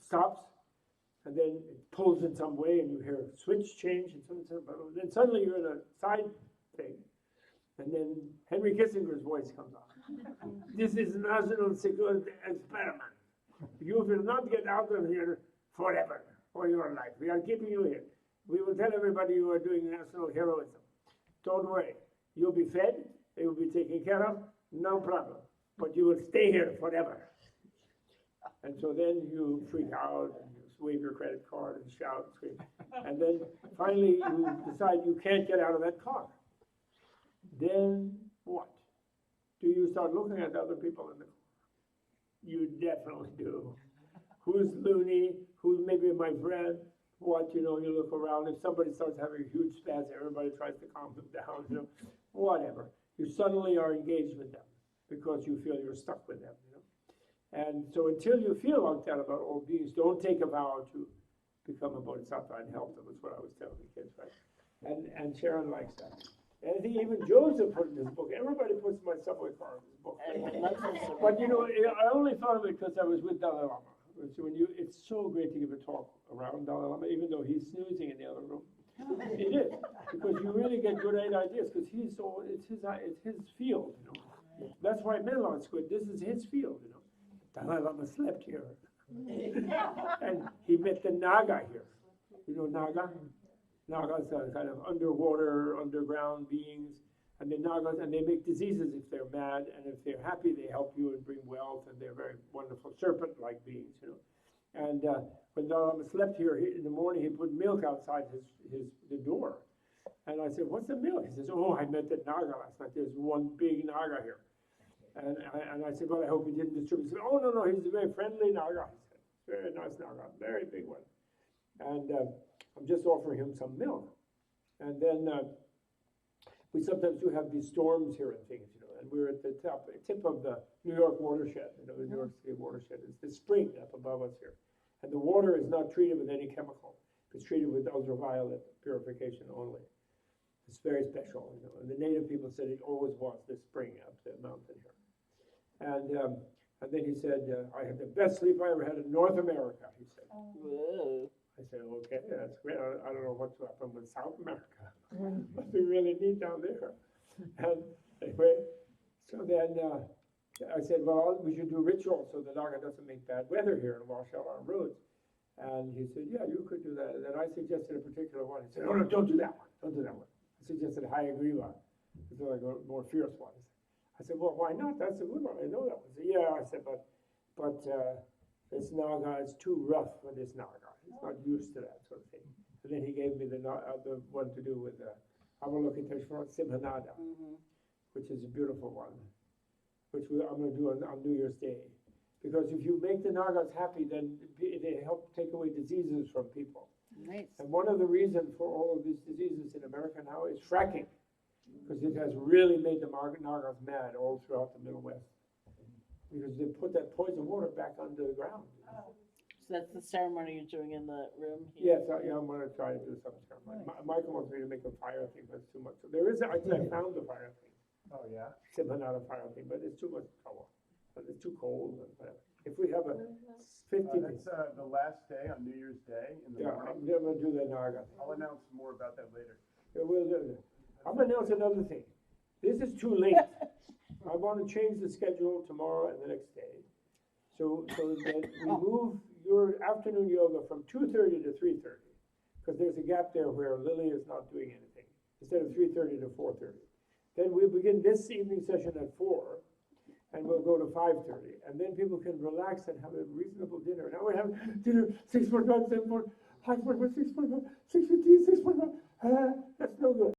stops, and then it pulls in some way, and you hear a switch change, and then suddenly you're in a side thing, and then Henry Kissinger's voice comes on. This is a national security experiment. You will not get out of here forever, for your life. We are keeping you here. We will tell everybody you are doing national heroism. Don't worry. You'll be fed. They will be taken care of. No problem. But you will stay here forever. And so then you freak out, and you wave your credit card and shout and scream. And then finally you decide you can't get out of that car. Then what? Do you start looking at other people in the car? You definitely do. Who's loony? Who's maybe my friend? What, you look around. If somebody starts having a huge spasm, everybody tries to calm them down, whatever. You suddenly are engaged with them, because you feel you're stuck with them, And so until you feel like that about all beings, don't take a vow to become a bodhisattva and help them. That's what I was telling the kids, right? And Sharon likes that. And I think even Joseph put in his book. Everybody puts my subway car in his book. But I only thought of it because I was with Dalai Lama. So it's so great to give a talk around Dalai Lama, even though he's snoozing in the other room. It is, because you really get good ideas, because it's his field, That's why Menlo is good. This is his field, Dalai Lama slept here. And he met the Naga here. Naga? Nagas are kind of underground beings. And the Nagas, and they make diseases if they're mad, and if they're happy, they help you and bring wealth, and they're very wonderful serpent-like beings, And when Dalai Lama slept here, in the morning, he put milk outside the door. And I said, "What's the milk?" He says, "Oh, I met the Naga last night. There's one big Naga here." And I said, "Well, I hope he didn't distribute." He said, "Oh, no, he's a very friendly Naga." He said, "Very nice Naga, very big one." And I'm just offering him some milk. And then we sometimes do have these storms here and things, and we're at the tip of the New York watershed, the New York City watershed. It's the spring up above us here. And the water is not treated with any chemical. It's treated with ultraviolet purification only. It's very special, And the native people said it always was this spring up the mountain here. And then he said, "I had the best sleep I ever had in North America," he said. Whoa. I said, "Okay, that's great. I don't know what's happened with South America. Must be really neat down there." And anyway, so then I said, "Well, we should do rituals so the Naga doesn't make bad weather here and wash out our roads." And he said, "Yeah, you could do that." And then I suggested a particular one. He said, "No, don't do that one. Don't do that one." I suggested Hayagriva. It's like a more fierce one. I said, "Well, why not? That's a good one. I know that one." He said, "Yeah." I said, but this Naga is too rough for this Naga. He's not used to that sort of thing. And then he gave me the one to do with Avalokiteshvara Simhanada, which is a beautiful one, which I'm going to do on New Year's Day. Because if you make the Nagas happy, then they help take away diseases from people. Nice. And one of the reasons for all of these diseases in America now is fracking, because it has really made the Nagas mad all throughout the Middle West. Because they put that poison water back under the ground. So that's the ceremony you're doing in the room here? Yes, I'm going to try to do some ceremony. Michael wants me to make a fire thing, but it's too much. So there is, actually, I found the fire thing. Oh, yeah? Not a fire thing, but it's too much trouble. But it's too cold and whatever. If we have a 50 That's the last day on New Year's Day in the yeah, morning. I'm going to do the Naga thing. I'll announce more about that later. Yeah, we'll do that. I'm going to announce another thing. This is too late. I want to change the schedule tomorrow and the next day. So that we move your afternoon yoga from 2:30 to 3:30. Because there's a gap there where Lily is not doing anything. Instead of 3:30 to 4:30. Then we begin this evening session at 4. And we'll go to 5:30, and then people can relax and have a reasonable dinner. Now we have dinner 6:45, 7:45, 5:45, 6:45, 6:15,